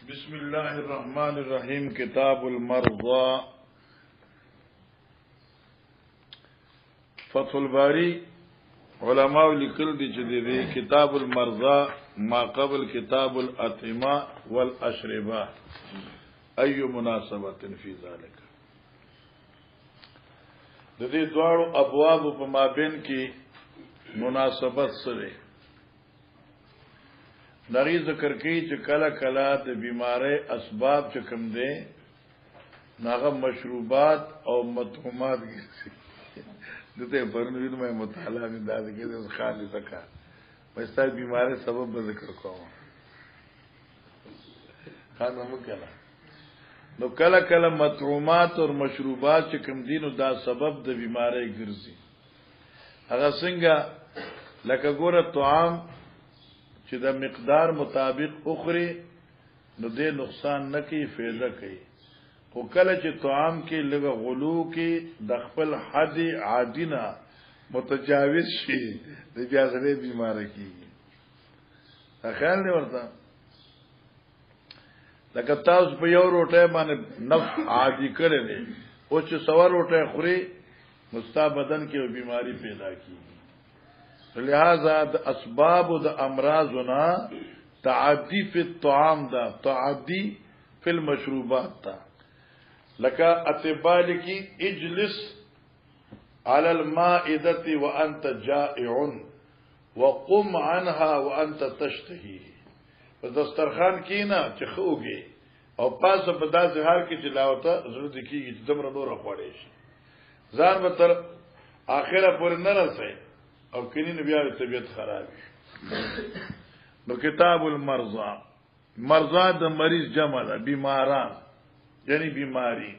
بسم الله الرحمن الرحیم کتاب المرضى فتح الباری علماء لیکل دي چې دې کتاب المرضى ما قبل کتاب الاطعمه والاشربه اي مناسبه فی ذلك د دې دوه ابواب په مابین کې مناسبت سره نغی ذکر کی چې کله کله د بیماری اسباب چې کوم دي ناغه مشروبات او مطعومات دته پرنوید مې مطالعه نه داد کې د خالي تکا پښتای بیماری سبب به ذکر کوم خانم کله نو کله کله مطعومات او مشروبات چې کوم دي نو دا سبب د بیماری ګرځي هغه څنګه لکه ګوره طعام چې د مقدار مطابق اخري نو دې نقصان نه کوي فایده کوي خو کله چې طعام کې لږه غلو کې د خپل حد عادینا متجاوز شي د بیا سره بیمار کیږي خیال نه ورته لکه تاسو په یو روټه باندې نفس عادي کړی دی او چې سوار روټه خوري مستا بدن کې بیماری پیدا کیږي لہذا د اسباب د امراضنا تعدی فی الطعام دا تعدی فی المشروبات تا لکا اتبال کی اجلس علی المائدت وانت جائع وقم عنها وانت تشتهی پس دسترخان کی نا چخوگی او پاس په داسې حال کې چلاوتا ضرورت کیږي چې دمر نور خوړې شي ځان به تر اخره پورې نه رسي او کنی نبیار طبیعت خرابی نو کتاب المرضى مرضى د مریض جمع ده بیماران یعنی بیماری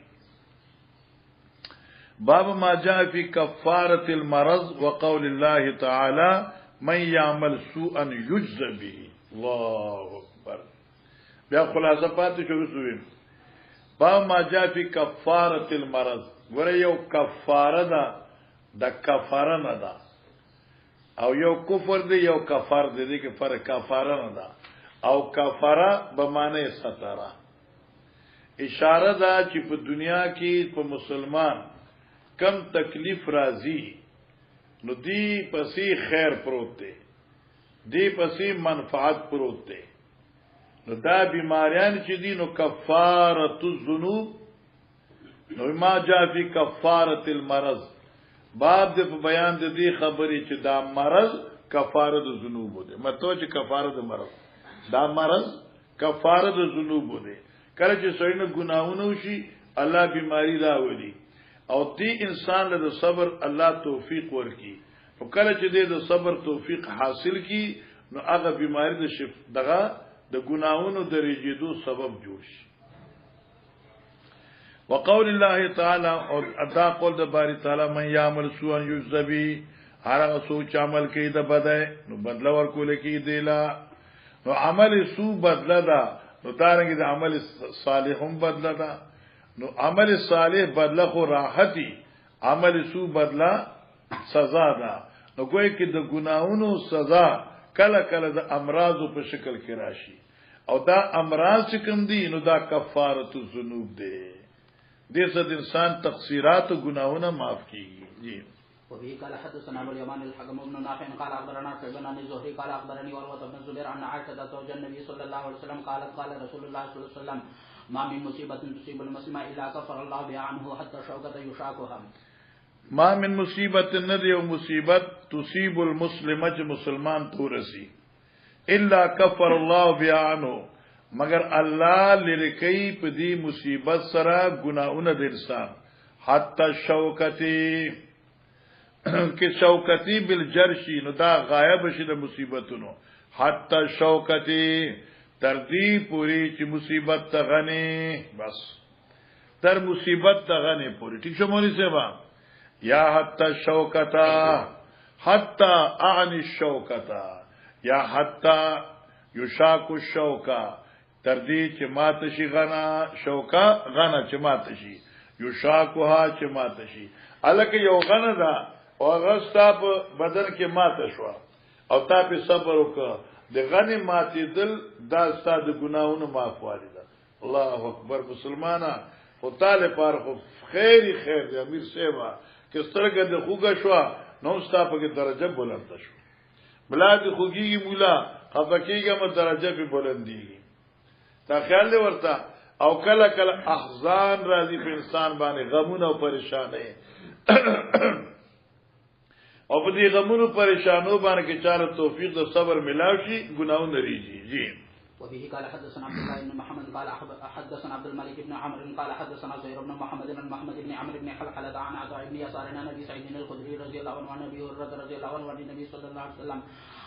باب ما جاء فی کفارة المرض وقول الله تعالی من یعمل سوءا یجز به الله اکبر بیا خلاصه پاتې شو وسویم باب ما جاء فی کفارة المرض ور یو کفاره ده د کفاره نه ده او یو کفر دی یو کفر دی که فرق کفاره نه ده او کفاره به معنی ستاره اشاره ده چې په دنیا کې په مسلمان کم تکلیف راځي نو دی پسې خیر پروت دی دی پسې منفعت پروت دی نو دا بیماریان چې دي نو کفاره الذنوب نو ما جاء فی کفاره المرض باب د بیان د دې خبرې چې دا مرض کفاره د ذنوب دی مته چې کفاره د مرض دا مرض کفاره د ذنوب دی کله چې سړی نه ګناهونه وشي الله بیماری راوړي او دې انسان له صبر الله توفیق ورکي او کله چې د صبر توفیق حاصل کی نو هغه بیماری د شف دغه د ګناهونو د رېجېدو سبب جوړ شي وقول الله تعالی او ادا قول د باری تعالی من یعمل سوءا یجزا به هر سوچ عمل کوي د بدای نو بدل ورکول کی دیلا نو عمل سو بدل دا نو دارنګ د عمل صالح هم بدل دا نو عمل صالح بدل خو راحتی عمل سو بدل سزا دا نو کوئی کی د ګناہوں سزا کله کله د امراض په شکل کې راشي او دا امراض کوم دي نو دا کفاره الذنوب دی دې صد انسان تقصیرات او گناہوں معاف کیږي جی وفي قال حدثنا ابو اليمان الحكم بن نافع قال اخبرنا ابن عن الزهري قال اخبرني وروه بن زبير عن عائشه زوج النبي صلى الله عليه وسلم قال رسول الله صلى الله عليه وسلم ما من مصيبه تصيب المسلم الا كفر الله بها عنه حتى شوكه يشاكها ما من مصیبت ندی او مصیبت تصيب المسلم چې مسلمان تورسی الا كفر الله بها عنه مگر الله لری په دې مصیبت سره ګناونه د انسان حتی شوکتی کې شوکتی بالجرشی نو دا غایب شي د مصیبتونو حتی شوکتی تر دې پوری چې مصیبت ته غني بس تر مصیبت ته غني پوری ٹھیک شو مولوی صاحب یا حتی شوکتا حتی اعنی الشوکتا یا حتی یشاک الشوکا تردی چې مات شي غنا شوکا غنا چې مات شي یو شاکوها چې مات شي الکه یو غنا دا او غستا په بدن کې مات شو او تا په صبر وکړه د غنی ماتې دل دا ستاد ګناہوں معافوالی ده الله اکبر مسلمانا خو طالب پر خو خیر دی امیر سیوا کس طرح د خوګه شو نو ستا په درجه بلند شو بلاد خوګي مولا خفقیګه م درجه په بلندي تا خیال دی ورته او کله کله احزان راځي په انسان باندې غمونه او پریشانه او په دې غمونو پریشانو باندې کې چاره توفیق د صبر ملاوي شي ګناہوں نریږي جی وبه قال حدثنا عبد الله بن محمد قال حدثنا عبد الملك بن عمرو قال حدثنا زهير بن محمد بن محمد بن عمرو بن حلحلة عن عطاء بن يسار عن ابي سعيد الخدري رضي الله عنه عن ابي هريره رضي الله عنه عن النبي صلى الله عليه وسلم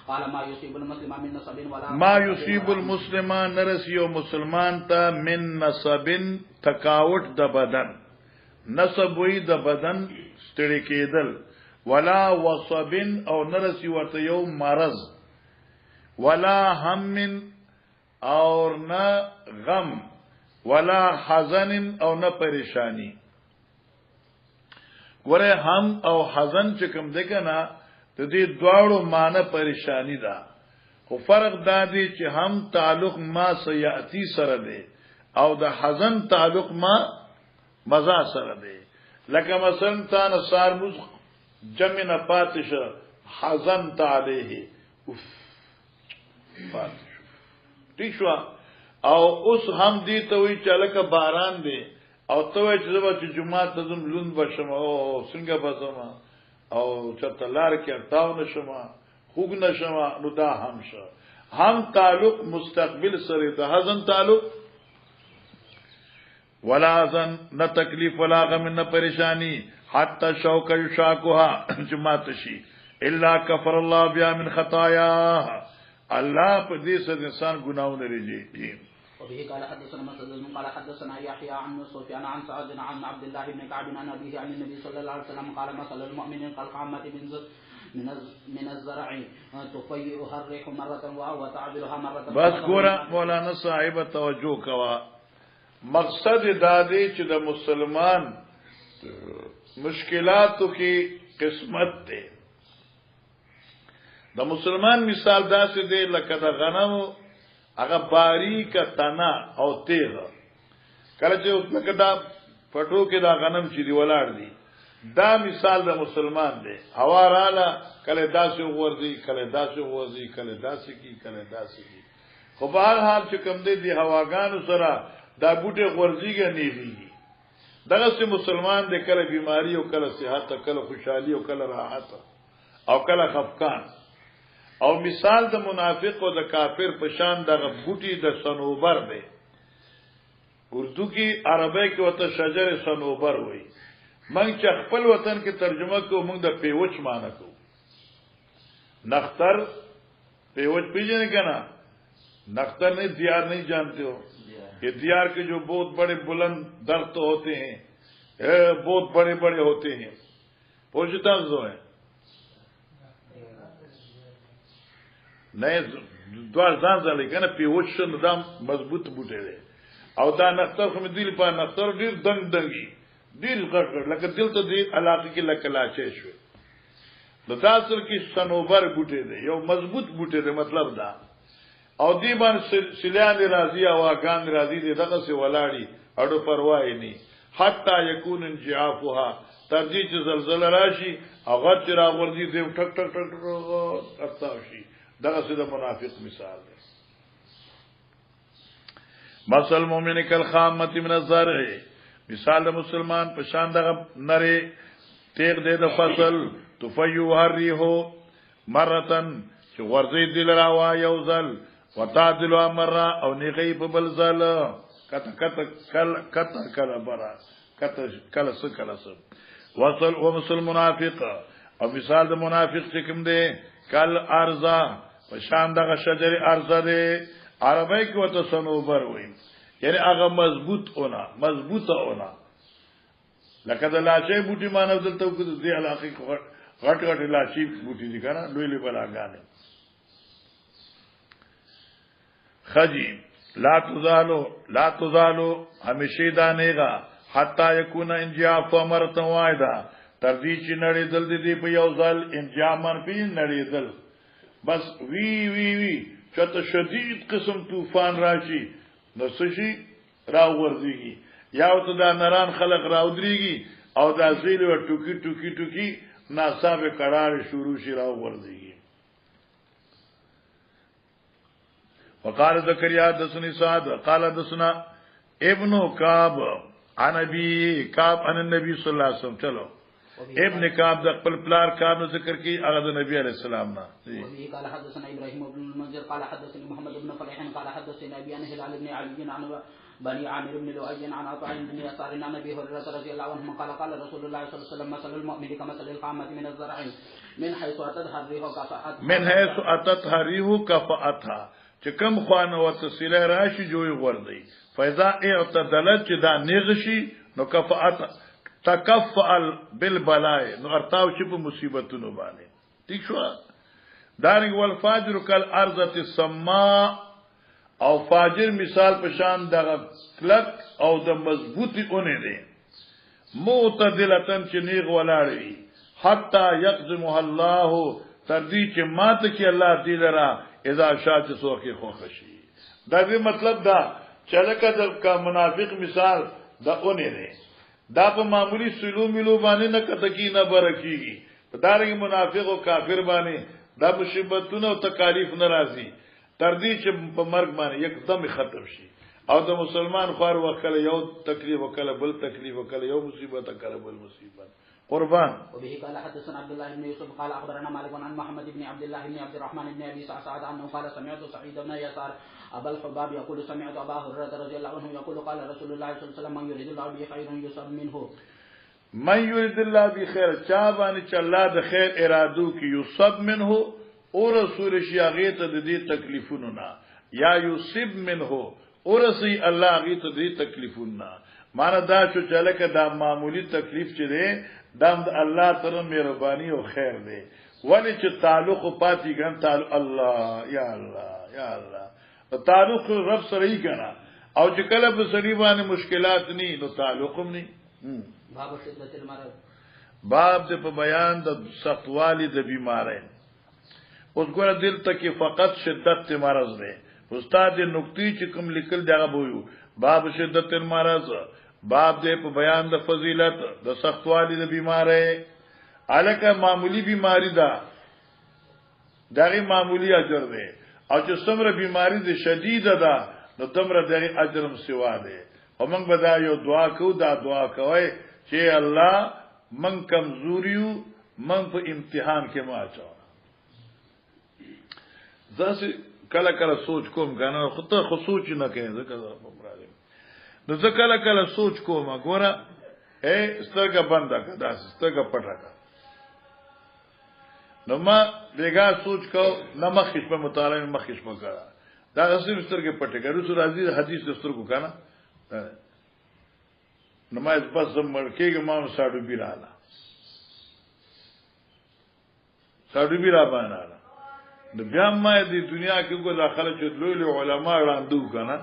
قال ما يصيب المسلم من نصب ولا ما يصيب المسلمان نرسيو مسلمان تا من نصب تکاوت د بدن نصب وی د بدن ستړي کېدل ولا وصب او نرسی ورته یو مرض ولا هم اور نہ غم ولا حزن او نہ پریشانی ګوره هم او حزن چې کوم دی کنه ته دې دواړو معنی پریشانی ده خو فرق دا دی چې هم تعلق ما سیاتی سره دی او د حزن تعلق ما مزا سره دی لکه مثلا تان سارمز جمع نه پاتش حزن تعالیه پاتش ٹھیک شو او اوس هم دی ته وی چلکه باران دی او ته وی چې زما چې جمعه ته زم لوند بشم او څنګه بسم او چته لار کې تاو نشم خوګ نشم نو دا هم شو هم تعلق مستقبل سره د حزن تعلق ولا حزن نه تکلیف ولا غم نه پریشانی حتی شوک یشاکها جماتشی الا کفر الله بیا من خطایا الله په دې سره انسان ګناونه لري. وبه قال حدثنا مسدد قال حدثنا يحيى عن سفيان عن سعد عن عبد الله بن كعب عن أبيه عن النبي صلى الله عليه وسلم قال مثل المؤمن كالقامة من الزرع تفيئها الريح مرة وتعبرها مرة. بس ګوره مولانا صاحب توجه کوا مقصد دا دی چې د مسلمان مشکلاتو کی قسمت ته د مسلمان مثال داسې دی لکه د غنم هغه باریک تنا او تیغ کله چې لکه دا پټو کې دا غنم چې دی ولاړ دی دا مثال د مسلمان دی هوا رااله کله داسې ورځي کله داسې ورځي کله داسې کی کله داسې کی خو په هر حال چې کوم دی دی هواګانو سره دا بوټه ورځيږي نیږي دغه سي مسلمان دی کله بیماری او کله صحت کله خوشحالي او کله راحت او کله خفقان او مثال د منافق او د کافر په شان دغه بوټي د صنوبر دی اردو کې عربی کې وته شجر صنوبر وای موږ چې خپل وطن کې ترجمه کوو موږ د پیوچ معنی کوو نختر پیوچ پیژنې کنه نختر نہیں دیار نہیں جانتے ہو یہ دیار کے جو بہت بڑے بلند درخت ہوتے ہیں بہت بڑے بڑے ہوتے ہیں پوچھتا جو ہے نئے دوار ځان ځلې کنه پیوچ ندام مضبوط بوټي دی او دا نختر خو دل په نختر ډیر دنګي ډیر غټ لکه دلته دی علاقه کې لکه لاچې شو د تاسو کې صنوبر بوټي دی یو مضبوط بوټي دی مطلب دا او دی باندې سلیان راضی او اگان راضی دی دغه سی ولاړی اډو پروا نه حتا یکون انجافها ترجی چې زلزلہ راشي او غچ را ورځي دی ټک ټک ټک ټک دغه سی د منافق مثال دی. مثل مومن کالخامه من الزرع مثال د مسلمان په شان دغه نری تیغ دی د فصل تفیو هریحو مرتن چې ورځي دل راوا یوزل وتعدل امر او نیغی په بل زل کته کته کله برا کته کله س کله س وصل ومسل منافق او مثال د منافق چې کوم دی کل ارزا په شان دغه شجر ارزا دی عربی کې وته صنوبر وایي یعنی هغه مضبوطه اونا لکه د لاچې بوټي مانو دلته کو د علاقې غټ لاچې بوټي دي کنه لوی لوی بلاګانې خجی لا تزالو همیشه دانېغا حتا یکون انجاف امرته وایدا ترځي چې نړۍ دل دي په یو ځل انجام منفي نړۍ دل بس وی چته شدید قسم طوفان راشي نو سشي راورديږي یا ته دا نران خلق راودريږي او دا زیل و ټوکی ټوکی ټوکی ناصاب قرار شروع شي راورديږي. وقال زكريا حدثني سعد قال حدثنا ابن كعب عن ابي كعب عن النبي صلى الله عليه وسلم. چلو ابن كعب د خپل پلار کار ذکر کی هغه نبی علیہ السلام نا. قال حدثنا ابراهيم بن المنذر قال حدثني محمد بن فليح قال حدثني ابي عن هلال بن علي عن بني عامر بن لؤي عن عطاء بن يسار عن ابي هريره رضي الله عنه قال قال رسول الله صلى الله عليه وسلم مثل المؤمن كمثل القامه من الزرع من حيث اتتها الريح كفأتها من حيث اتتها الريح كفأتها چې کوم خوانه وتسیله راشي جوړ وردی فاذا اعتدلت چې دا نغشي نو کفأت تکفل بالبلاء نو ارتاو چې په مصیبتونو باندې ٹھیک شو. دارنګ والفاجر کل ارضه السماء او فاجر مثال په شان د کلک او د مضبوطی اونې دي معتدلتن چې نیغ ولاړی حتا یقزمها الله تر دې چې ماته کې الله دې لرا اذا شاء سوکه خو خشي. دا به مطلب دا چې لکه د منافق مثال د اونې دي دا په معمولی سلو ملو باندې نه کتکی نه برکیږي. دا رنګ منافق او کافر باندې دا مصیبتونه او تکالیف ناراضي تر دې چې په مرګ باندې یکدم ختم شي. او د مسلمان خوار وکړه یو تکلیف وکړه بل تکلیف وکړه یو مصیبت وکړه بل مصیبت قربان. وبه قال حدثنا عبد الله بن يوسف قال اخبرنا مالك عن محمد بن عبد الله بن عبد الرحمن بن ابي سعد عنه قال سمعت سعيد بن يسار ابا الحباب يقول سمعت ابا هريره رضي الله عنه يقول قال رسول الله صلى الله عليه وسلم من يريد الله به خير يصب منه. من يريد الله به خير چا باندې چې الله د خیر ارادو کې یصب منه او رسول شیاغه ته د دې تکلیفونو نه یا یصب منه او رسي الله غي ته دې تکلیفونو نه معنا دا چې لکه دا معمولی تکلیف چې دی دا د الله تعالی مهرباني او خیر دی ولی چې تعلق پاتې ګن تعلق الله یا الله یا الله تعلق رب سره یې کنا او چې کله په سړي باندې مشکلات ني نو تعلق هم ني. باب شدت المرض باب د په بیان د سختوالي د بیماری. اوس ګوره دلته کې فقط شدت مرض دی. استاد نقطې چې کوم لیکل دغه بویو باب شدت المرض باب دې په بیان د فضیلت د سختوالي د بیماری. الکه معمولی بیماری ده دغه معمولی اجر دی او چې څومره بیماری ده شدیده ده نو تمره دغه اجر هم سوا دی. او موږ به دا یو دعا کوو دا دعا کوي چې الله من کمزوریو من په امتحان کې ما اچو. ځکه کله کله سوچ کوم کنه خو ته خو سوچ نه کوي ځکه نو ځکه کله کله سوچ کوم ګوره سترګه بنده کړه سترګه پټه کړه نو ما بیګا سوچ کو نه مخکې په مطالعه مخکې په کړه دا اصل سترګه پټه کړه رسول عزیز حدیث سترګو کنه نو ما بس زمړ کېږم ما ساډو بیراله ساډو بیرا باندې نو بیا ما دې دنیا کې کو داخله چې لوی علماء وړاندو کنه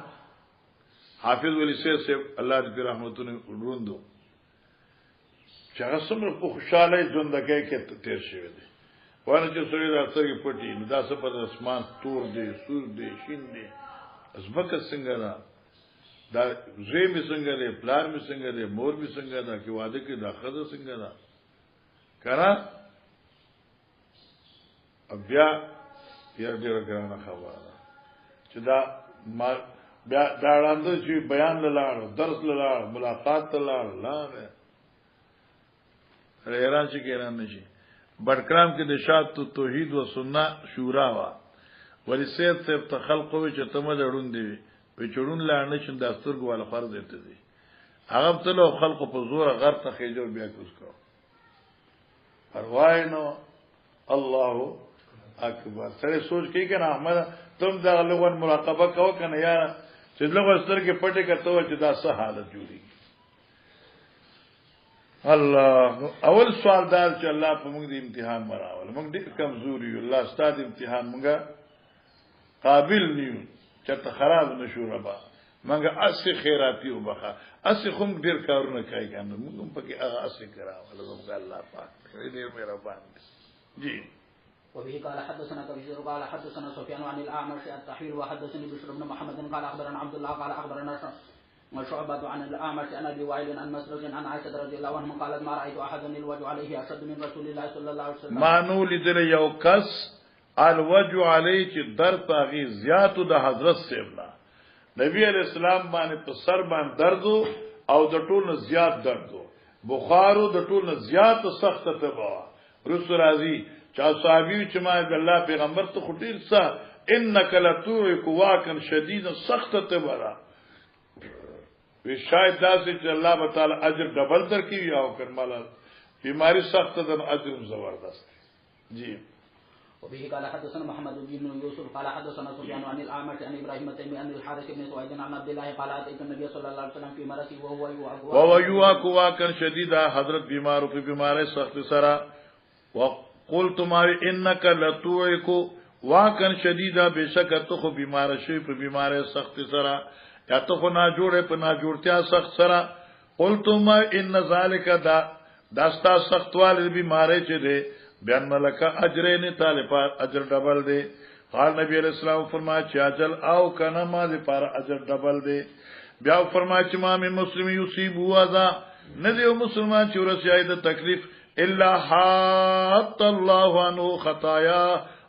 حافظ ولی سیف الله دې رحمتونه وروندو چې هغه څومره په خوشاله ژوندګۍ کې تیر شوی دی وانه چې سړی د سترګې پټي نو دا څه په اسمان تور دی سور دی شین دی ازبکه څنګه ده دا زوی می څنګه دی پلار می څنګه دی مور می څنګه ده کې واده کې دا خزه څنګه ده کنه بیا یو ډیر ګرانه خبره چې دا بیا دا وړاندې چې بیان لاله درس لاله ملاقات لاله لاله ایران چې ایران نشي بڑکرام کې د شات توحید و سنت شورا وا ولی سید صاحب ته خلق وي چې تمه لړون دی وي چړون لاندې چې د سترګو والا فرض دیته دي هغه ته له خلق په زور غر ته خېجو بیا کوس کو پروا نه الله اکبر سره سوچ کې کنه احمد تم دا لغون مراقبه کو کنه یا چې لغون سترګې پټه کته چې دا څه حالت جوړي. الله اول سوال دار چې الله په موږ د امتحان مراول موږ ډېر کمزوري یو الله ستاسو امتحان موږ قابل نیو چې خراب نشو ربا موږ اصل خیراتی وبخا اصل خو ډېر کارونه کوي کنه موږ په کې هغه اصل کراو الله پاک دې مهربان جی وبه قال حدثنا كبير قال حدثنا سفيان عن الأعمش التحويل وحدثني بشر بن محمد قال أخبرنا عبد الله قال أخبرنا شعبة عن الأعمش عن أبي وائل عن مسروق عن عائشة رضي الله عنها قالت ما رأيت أحدا الوجه عليه أشد من رسول الله صلى الله عليه وسلم. ما نو لیدل یو کس الوجه علیه چې درد پاغي زیاتو د حضرت سیبنا نبی علیہ السلام باندې په سر باندې درد او د ټول نه زیات درد بخارو د ټول نه زیات سخت تبا رسول راضی چا صحابي چې ما الله پیغمبر ته خټیر سا انک لتوک واکن شدید سخت تبا وی شاید داسې چې الله تعالی اجر ډبل درکې او کرماله بیماری سخت ده اجر زبردست جی. وبه قال حدثنا محمد بن يوسف قال حدثنا سفيان عن الأعمش عن إبراهيم التيمي عن الحارث بن سويد عن عبد الله قال أتيت النبي صلى الله عليه وسلم في مرضه وهو يواك واكن شديدا حضرت بیمار في بیماری سخت سرا وقلت ما انك لتوعك واكن شديدا بشک تو بیمار شي په بیماری سخت سرا یا تو نه جوړه په نه جوړتیا سخت سرا قلت ما ان ذلك داستا سختوال بیماری چه ده بیان ملکا اجرین طالبات اجر ڈبل دے. قال نبی علیہ السلام فرمایا چې اجل او کنه ما دې پر اجر ډبل دی. بیا فرمایا چې ما من مسلم یصيب وذا ندی مسلمان چې ورسېای د تکلیف الا حات الله عنه خطایا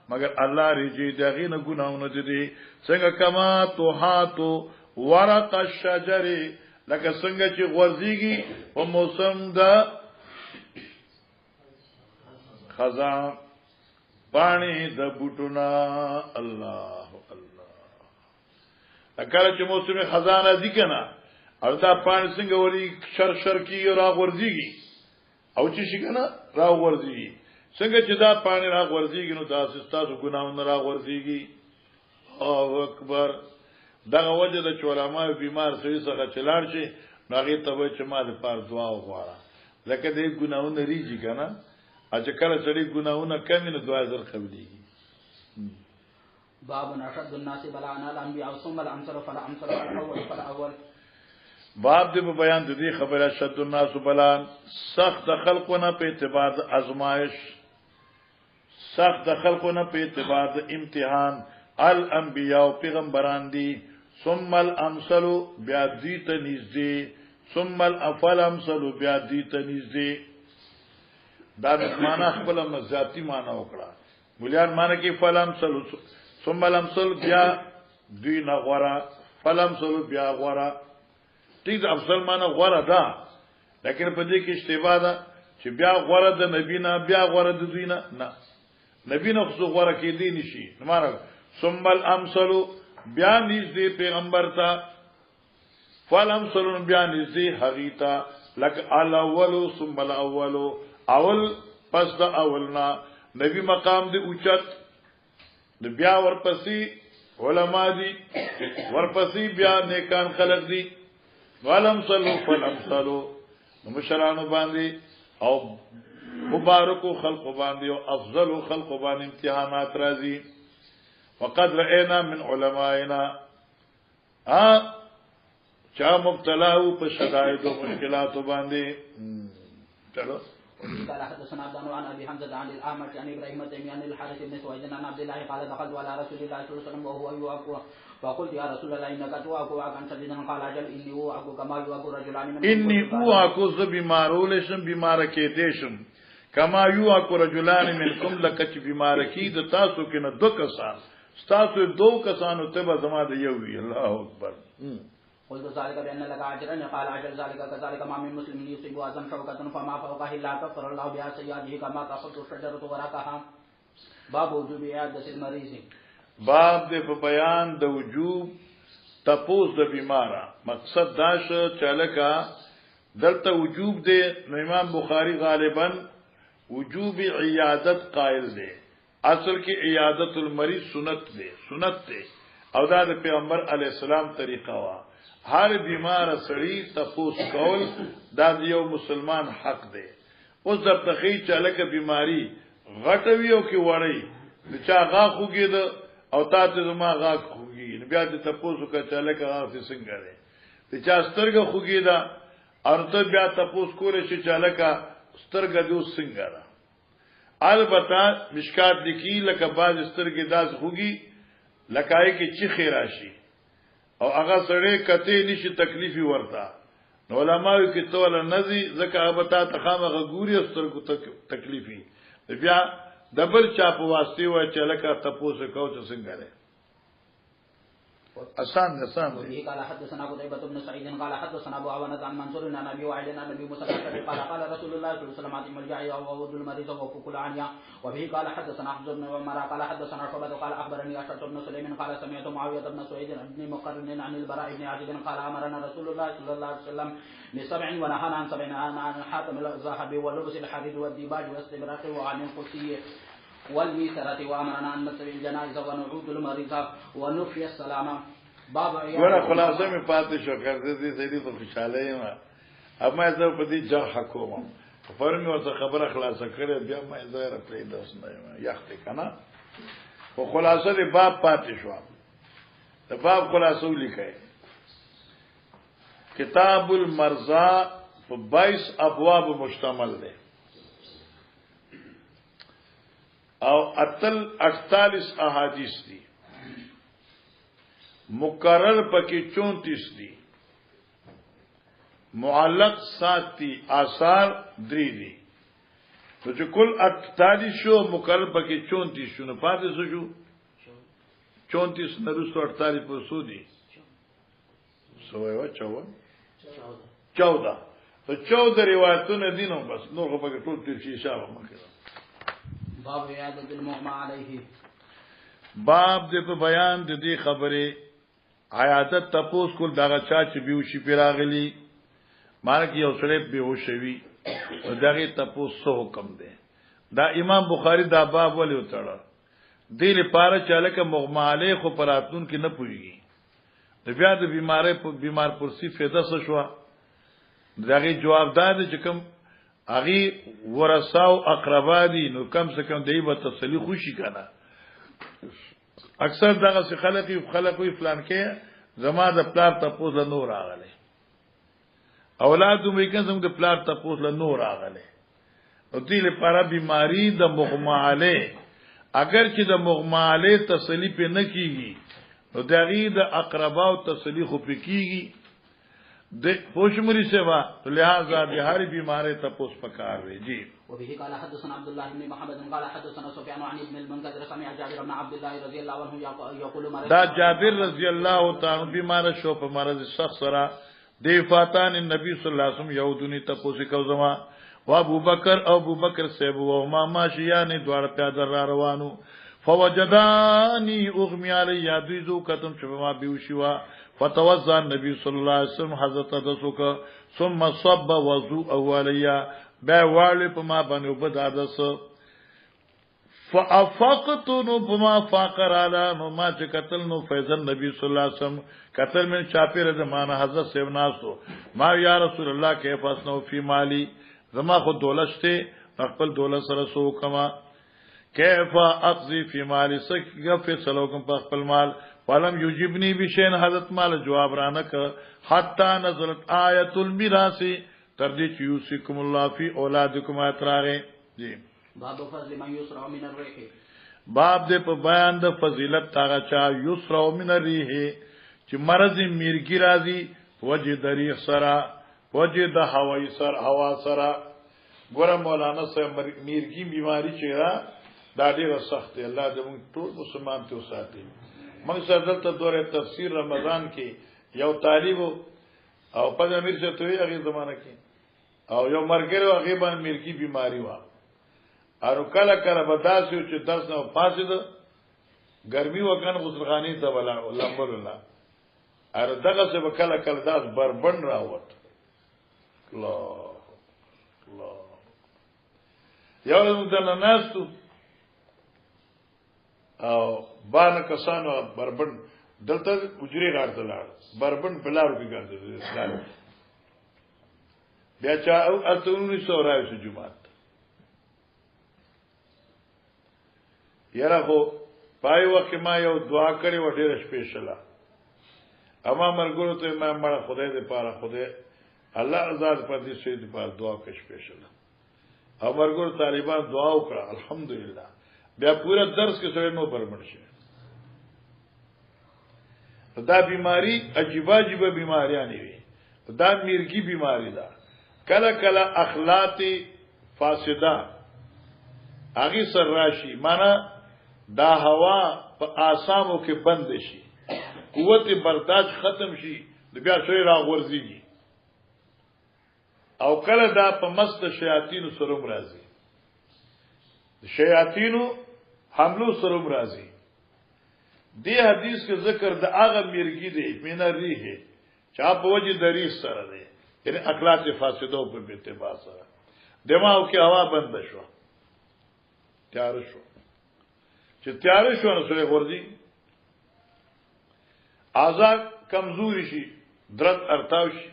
مگر الله ریجی دغه نه ګناونه دي څنګه کما توحاتو ورق الشجر لکه څنګه چې غورځيږي په موسم د خزان پانی د بوټونا الله الله اکل چې موسم خزان راځي کنه او دا پانی څنګه وری شر کی را غورځيږي او چې شي کنه را غورځيږي څنګه چې دا پانی را غورځيږي نو تاسو تاسو ګناونه را غورځيږي. او اکبر دغه وجه د چولما بیمار سړي څخه چلاړ شي ناغي ته چې ما د پاره دعا وغواړه لکه دې ګناونه ریږي کنه اجه کله سړي ګناونه کمي نه دعا زر قبليږي. باب اشد الناس بلاء الانبياء ثم الامثل فالامثل الاول فالاول. باب دې په بیان د دې خبره اشد الناس بلاء سخت خلقونه په اعتبار د ازمائش سخت خلقونه په اعتبار د امتحان الانبیاء پیغمبران دي ثم الامثل بیا دې ته نږدې ثم الافلامثل بیا دې ته نږدې. دا معنا خپل مزاتی معنا وکړه مليان معنا کې فلامثل ثم الامثل بیا دوی نه غورا فلامثل بیا غورا ټیک افضل معنا غورا ده لیکن په دې کې اشتباه ده چې بیا غورا د نبی نه بیا غورا د دوی نه نه نبی نه خو غورا کې دی نشي معنا ثم الامثل بیا نږدې پیغمبر ته فلامثل بیا نږدې حقیقت لک الاول ثم الاول اول پس دا اولنا نبی مقام دی اوچت د بیا ورپسې علما دي ورپسې بیا نیکان خلق دي ولم صلو فلم صلو مشرانو باندې او مبارکو خلق باندې او افضل خلق باندې امتحانات راځي. وقد رأينا من علمائنا چا مبتلا او په شدائد او مشکلات باندې. چلو قال حدثنا عبد عن ابي حمزه عن الاعمش عن ابراهيم التيمي عن الحارث بن سويد عن عبد الله قال دخلت على رسول الله صلى الله عليه وسلم وهو يوقع فقلت يا رسول الله انك توقع عن شديدا قال اجل اني اوقع كما يوقع رجلان من اني اوقع بمارولشم بمارکیدشم کما يوقع رجلان منكم لکچ بمارکی د تاسو کې نه دو کسان تاسو دو کسانو ته زما د یو وی الله اکبر. قلت ذلك بأن لك أجرا قال أجل ذلك كذلك ما من مسلم يصيب أذى شوكة فما فوقه إلا كفر الله بها سيئاته كما تحط الشجرة ورقها. باب وجوب عيادة المريض. باب دې په بیان د وجوب تپوس د بیمارا مقصد داش چلکا دلته وجوب دې امام بخاری غالبا وجوب عیادت قائل دی. اصل کې عیادت المریض سنت دی سنت دی او دا د پیغمبر علی السلام طریقه وا. هر بیمار سړی تپوس کول دا یو مسلمان حق دی. اوس د تخی چلکه بیماری غټوي او کې وړي د چا غا خوګید او تاسو زما غا خوګی بیا د تپوس کا چلکه غا څنګه دی د چا سترګه خوګیدا او ته بیا تپوس کول شي چلکه سترګه دې څنګه را البته مشکات لیکي لکه باز سترګې داس خوږي لکای کې چې خیراشي او هغه سړی کته نشي تکلیفي ورتا نو علماء کې تول نزي زکه ابتا تخامغه ګوري سترګو تکلیفي بیا دبل چا په واسطه و چې لکه تپوس کو چې څنګه لري آسان وفيه قال حدثنا قتيبة بن سعيد قال حدثنا ابو عوانة عن منصور عن ابي وائل عن ابي موسى قال قال رسول الله صلى الله عليه وسلم اتم الجائع وود المريض وفك العنيا. وفيه قال حدثنا حفص بن عمر قال حدثنا شعبة قال اخبرني اشعث بن سليم قال سمعت معاوية بن سعيد بن مقرن عن البراء بن عازب قال امرنا رسول الله صلى الله عليه وسلم ل7 ونهانا عن 7 عن حاتم الذهب ولبس الحرير والديباج واستبراق وعن القدسية والميسرة وامرنا ان نتبع الجنائز ونعود المريض ونفي السلام. ورا خلاصه می پاتې شو کړه دې سړي ته خوشاله یم اما زه په دې ځا حکومت فرمي ورته خبره خلاصه کړې بیا ما زه را پرې داس نه یم یخت کنه خو خلاصه دې باب پاتې شو د باب خلاصو لیکه کتاب المرضى په 22 ابواب مشتمل دی او 48 احادیث دي مقرر پکې 34 دي معلق 7 دي آثار 3 دي تو چې کل 48 شو مقرر پکې 34 شو نه پاتې شو 34 نرسو 48 په سو دي سوې و 14 تو 14 روایتونه دي نو بس نور خو پکې ټول تیر شي شابه مکه باب عیادت المغمى علیه باب دې په بیان د دې خبره عیادت تپوس کول دغه چا چې بیوشي پیراغلی مارک یو سره بیوشوي دغه تپوس سو حکم دی دا امام بخاری دا باب ولې وتاړه دې لپاره چې لکه مغمى علیه خو پراتون کې نه پويږي د بیا د بیمار پرسی فایده څه شو دغه جواب داد چې کوم اغي ورثاو اقربا دي نو کم سے کم دی به تسلی خوشي کنه اکثر دغه خلقي فلان کې زما د پلار تپوس له نور راغله اولاد مې کوم د پلار تپوس له نور راغله او دې لپاره بیماری د مغمى علیه اگر چې د مغمى علیه تسلی په نه کیږي نو دغه د اقربا او تسلی خو په کیږي د پوشمري سیوا لہذا د هر بیماری تپوس پکار وي جی. وبه قال حدثنا عبد الله بن محمد قال حدثنا سفيان عن ابن المنكدر سمع جابر بن عبد الله رضي الله عنه يقول دا جابر رضی الله تعالی عنہ بیمار شو په مرض شخص سره دی فاتان النبي صلی الله علیه وسلم یودنی تپوس کو زما او ابو بکر صاحب او ما ماشیان دوار پیاده را روانو فوجدانی اغمی علی یادیزو کتم چې ما بیوشوا فتوضا النبي صلی الله علیه وسلم حضرت دسوک ثم صب وضوء اولیا با والی په ما باندې وبدادس فافقت نو بما فاقر علی نو ما چې قتل نو فیض النبي صلی الله علیه وسلم قتل من چاپیر زمانہ حضرت سیو ناسو ما یا رسول الله کیف اسنو فی مالی زما خود دولت ته خپل دولت سره سو کما کیف اقضی فی مالی سکه فیصلو کوم په خپل مال ولم یجبنی بشین حضرت مال جواب رانک حتا نزلت آیت المیراث تر دې چې یوسیکم الله فی اولادکم اتراغه جی. باب فضل من یسرع من الريح باب دې په بیان د فضیلت تاغه چا یسرع من الريح چې مرض میرګی راځي وجه دریح سرا وجه د هوا سرا ګور مولانا صاحب میرګی بیماری چې را دا ډیره سخت دی الله دې موږ ټول مسلمان ته وساتي. موږ سره دلته دوره تفسیر رمضان کې یو طالب او په امیر څه توي هغه زمانہ کې او یو مرګره هغه باندې میرګی بیماری و او کله کله بداسیو چې درس نه پاسید ګرمي وکړ غسلخانی ته ولا لمبل الله ار دغه څه کله کله داس بربند راوت الله یو دنه ناستو او باندې کسانو بربند دلته اجري راځل بربند بلارو کې ګرځي اسلام بیا چا او اتونی سورای شو جمعه یاره خو پای وخت ما یو دعا کړې و ډېر سپیشل اما مرګورو ته ما مړ خدای دې پاره خدای الله آزاد پر دې شهید په دعا کې سپیشل امرګور طالبان دعا وکړه الحمدلله بیا پورا درس کې سره نو برمن شي دا بیماری عجیبه بیماریاں وي دا میرګي بیماری ده کله کله اخلاق فاسده هغه سر راشي معنا دا هوا په آسامو کې بند شي قوت برداشت ختم شي بیا شوی راغورځيږي او کله دا په مست شیاطین سره راځي شیاطینو حملو سره راځي دی حدیث کې ذکر د هغه میرګي دی مینا ریه چا په وجه د ریس سره دی یعنی اخلاق فاسدو په اتباع سره دماغ کې هوا بند شو تیار شو چې تیار شو نو سره ورځي آزاد کمزوري شي درد ارتاو شي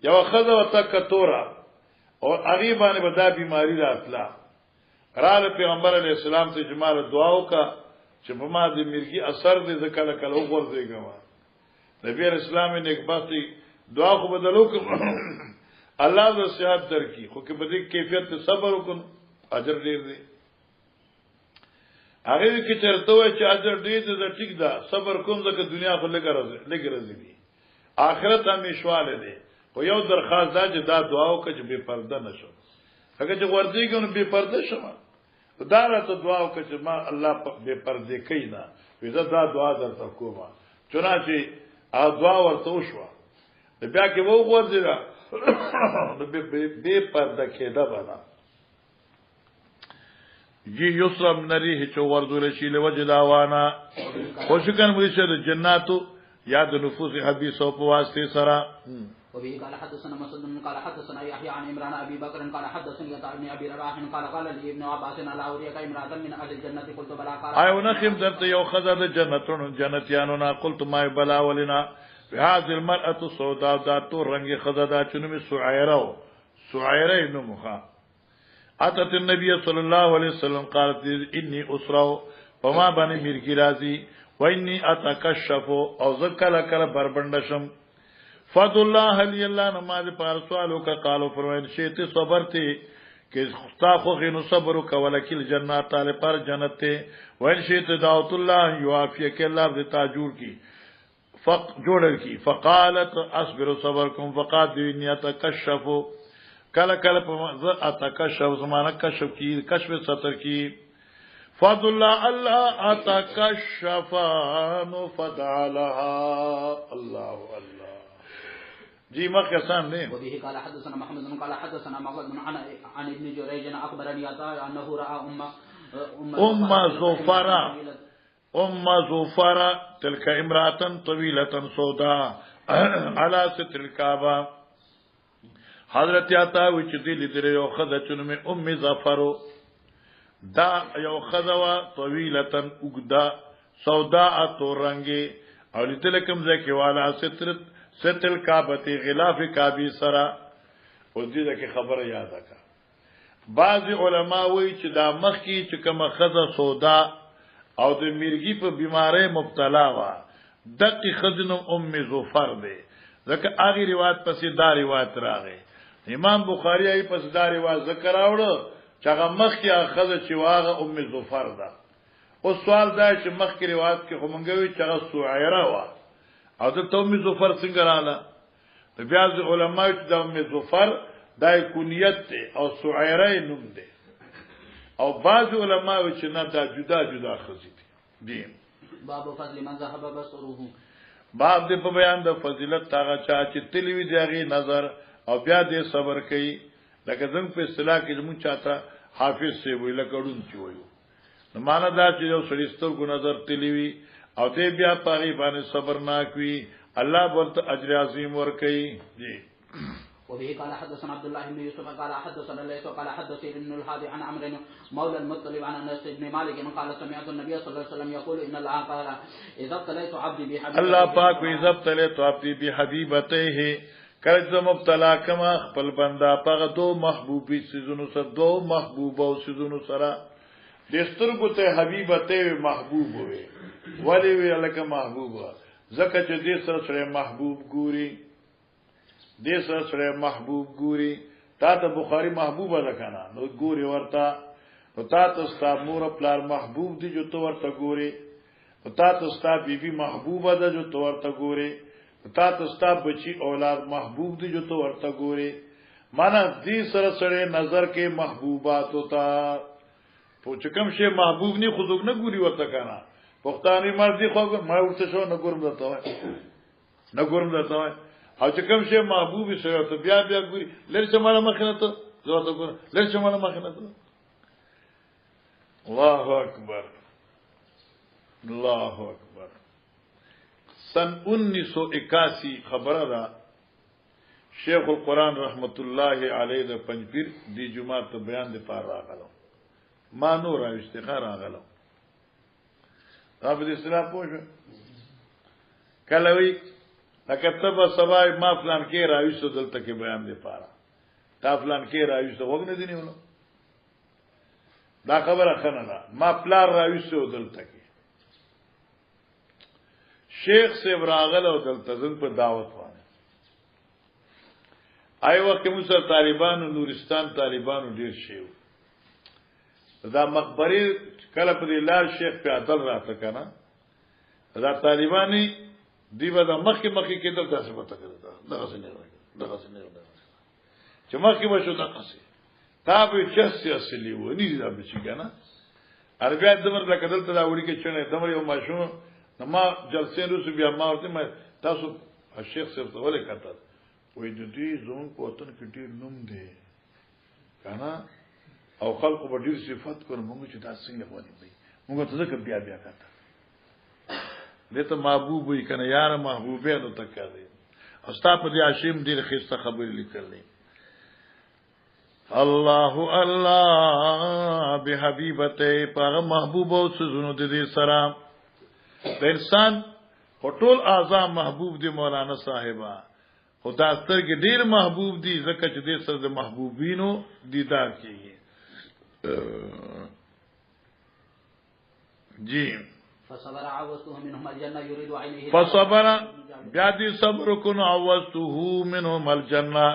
یو خزه وتا کتورا او هغه باندې بدا بیماری راتلا راله پیغمبر علی السلام ته جمال دعا وکا چې په ما دې مرګي اثر دې ځکه کله وګورځيګم نبی اسلام نے ایک بات دعا کو بدلو کہ الله دې صحت درکې خو کې بده کیفیت صبر وکړ اجر ډیر دی هغه کې چرته وای چې اجر ډیر دې ټیک ده صبر کوم ځکه دنیا خو لګ راځي دي آخرت همیشواله دی خو یو درخواست ده چې دا دعا وکړي چې بے پرده نشو هغه چې ورځيږي نو بے پرده شمه دا راته دعا وکړه چې ما الله بے پرده کینا وزه دا دعا درته کومه چنانچه ا دعا ورته وشو بیا کې وو ورځي نو بے پرده کېده بنا جی یسرا من ریح چو ورذل شی لوجداوانا خوشکن مرشد جناتو یاد نفوس حدیث او په واسطه سره وبه قال حدثنا مسعود قال حدثنا يحيى عن عمران ابي بكر قال حدثني ابن ابي رواح قال لي ابن عباس على اوريك امراه من اهل الجنه قلت بلا قال ايو نخم درته یو خزر د جنتونو جنتیانو نا قلت ما بلا ولنا هذه المراه سوداء ذات رنگ خزدا چنو سعيره ابن مخا اتت النبي صلى الله عليه وسلم قالت اني اسرا وما بني مرکی راضي واني اتكشف او ذکل کل بربندشم فضل الله علی الله نماز پر سوالو کا قالو فرمائن شیت صبر تھی کہ خطا خو غنو صبر ولکل جنات تعالی پر جنت تے وان شیت دعوت الله یوافیک اللہ ذ تاجور کی فق جوڑر کی فقالت اصبر صبركم فقاد نیت کشف کلا کلا اتکشف زمانہ کشف کی کشف ستر کی فضل الله اتکشف فدعلها الله الله جی ما کسان نے وبه قال حدثنا محمد بن قال حدثنا مغد بن عن ابن جريج اخبرني عطاء انه راى ام زفرة تلك امراه طويله سوداء على ستر الكعبه حضرت عطاء وچ دي لدره یو خدچن میں ام زفرو دا یو خدوا طويله اگدا سوداء تو رنگي او لتلکم زکی والا ستل کعبتی غلاف کعبی سرا او دې کې خبره یاد کا بعض علما وایي چې دا مخ کی چې کوم خزه سودا او د میرګي په بیماری مبتلا وا دقیق خزن ام زفر دی ځکه هغه روایت پسې دا روایت راغی امام بخاری ای پس دا روایت ذکر راوړو چې هغه مخ کی خزه چې واغه ام زفر ده او سوال دا چې مخ کی روایت کې همغوي چې هغه سعيره وا او د ام زفر څنګه رااله بیا علماء د ام زفر دای کنیت ته او سعيره نوم ده او بعض علماء چې نه دا جدا خزي دي باب فضل من ذهب بصره باب د په بیان د فضیلت هغه چا چې تلوي دیغه نظر او بیا دې صبر کوي لکه زنګ په اصطلاح کې موږ چاته حافظ سی وی لکړون چې وایو نو معنا دا چې یو سړیستو کو نظر تلوي او دې بیا پاري باندې صبر ناکوي الله ورته اجر عظیم ورکړي جی وبه قال حدثنا عبد الله بن يوسف قال حدثنا ليس قال حدثني ابن الهادي عن عمرو مولى المطلب عن انس بن مالك قال سمعت النبي صلى الله عليه وسلم يقول ان الله قال اذا ابتليت عبدي بحبيبته الله پاک اذا ابتليت عبدي بحبيبته کله مبتلا کما خپل بندا پغه دو محبوبي سيزونو سره دو محبوب او سيزونو سره دسترګو ته حبيبته محبوب وي ولی وی الکه محبوب زکه چې دې سره محبوب ګوري دې سره محبوب ګوري تا ته بخاری محبوبه ده کنه نو ګوري ورته نو تا ته ستا مور پلار محبوب دي جو تو ورته ګوري نو تا ته ستا بیبي محبوبه ده جو تو ورته ګوري نو تا ته ستا بچي اولاد محبوب دي جو تو ورته ګوري معنا دې سره سره نظر کې محبوبات ہوتا پوچ کم شی محبوب نه خودوک نه ګوري ورته کنه پښتاني مرضی خو ما ورته شو نه ګورم درته وای نه ګورم درته وای او چې کوم شی محبوب سره ته بیا ګوري لږ څه مال مخنه ته زه ته ګورم لږ څه مال مخنه ته الله اکبر الله اکبر سن 1981 خبره ده شیخ القرآن رحمت الله علیه د پنځپیر دی جمعه ته بیان د پار راغلو ما نور استخاره راغلو رب دې اسلام پوښ کله وی کتب سبای ما فلان کې راوي سو دلته کې بیان دی پاره تا فلان کې راوي سو وګ نه دی نیولو دا خبره خنه ده ما پلار راوي سو دلته کې شیخ سے راغلو دلته زن په دعوت وانه آی وخت موږ طالبانو نورستان طالبانو ډیر شیو دا مقبره کله په لار شیخ په عدل راته کنه دا طالبانی دیو دا مخی کې دل تاسو پته کړه دا څنګه چې مخی وشو دا قصه تابع چسیا سلی و نه دا بچی کنه عربیات دمر لکه دلته دا وړي کې چنه دمر یو ماشوم ما جلسې روسو بیا ما ورته ما تاسو شیخ صاحب ته ولې کتل وې د دې زون په وطن کې ډیر نوم دی کنه او خلق په ډیر صفات کول موږ چې تاسو څنګه وایي موږ ته ځکه بیا کتل دته محبوب وي کنه یار محبوبه نو تکړه استا په دې عاشم ډیر خسته خبرې لیکلې الله الله بحبيبته په محبوب او سزونو دې سره د انسان ټول اعضاء محبوب دي مولانا صاحبہ خدا ستر کې ډیر محبوب دي زکه چې دې سره د محبوبینو دیدار کیږي جی فصبر عوضته منهم الجنه يريد عينه فصبر بیا دې صبر کو نو عوضته منهم الجنه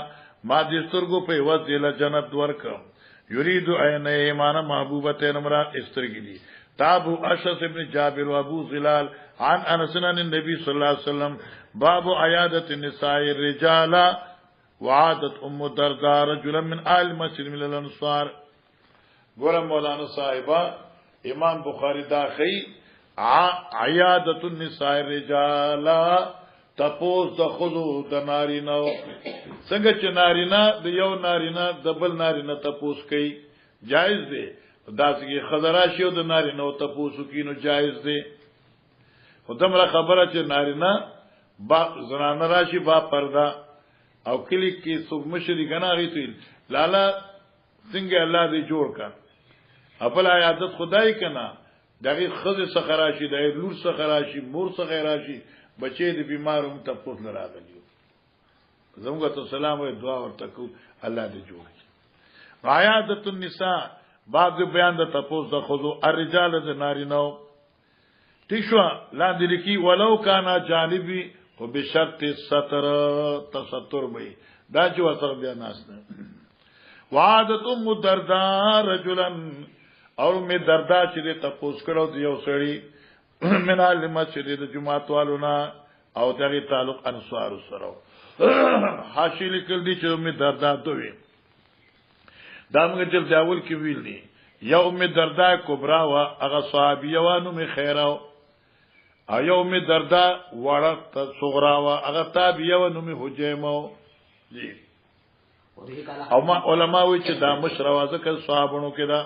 ما دې سترګو په وځله جنت ورکم يريد عينه معنا محبوبته مراد استرګي دي تابو اشعث ابن جابر و ابو زلال عن انس عن النبي صلى الله عليه وسلم باب عياده النساء الرجال وعادت ام الدرداء رجلا من آل مسجد من الانصار ګور مولانا صاحبہ امام بخاری داخی عیادت النساء الرجال تپوس د خذو د نارینه څنګه چې نارینه د یو نارینه د بل نارینه تپوس کوي جایز دی داسې خضراشي او د نارینه تپوس کینو جایز دی خدامره خبره چې نارینه با زنانه راشي با پردا او کلی کې څوک مشري غناغي تل لالا څنګه الله دې جوړ کا خپل عادت خدای کنا دغه خزه سخراشي د لور سخراشي مور سخراشي بچي د بیمارو ته پوس لراغلی زموږ ته سلام او دعا ورته کو الله دې جوړ عیادت النساء بعد بیان د تپوس د خذو الرجال د نارینو تشوا لاندې لیکي ولو کانا جانبي او بشرط ستر تستر به دا چې وسر بیا ناس نه وعادت ام الدرداء رجلا او می دردا چې تپوس کړو دی یو سړی من المسجد د جمعه والونا او دغه تعلق انصار سره حاصل کړ دي چې می دردا دوی دا موږ چې داول کې ویل دي یوم دردا کبرا وا هغه صحابیه وانو می خیراو او یوم دردا ورت صغرا وا هغه تابعیه وانو می حجیمو جی او ما علماء وی چې دا مشروازه کله صحابونو کې دا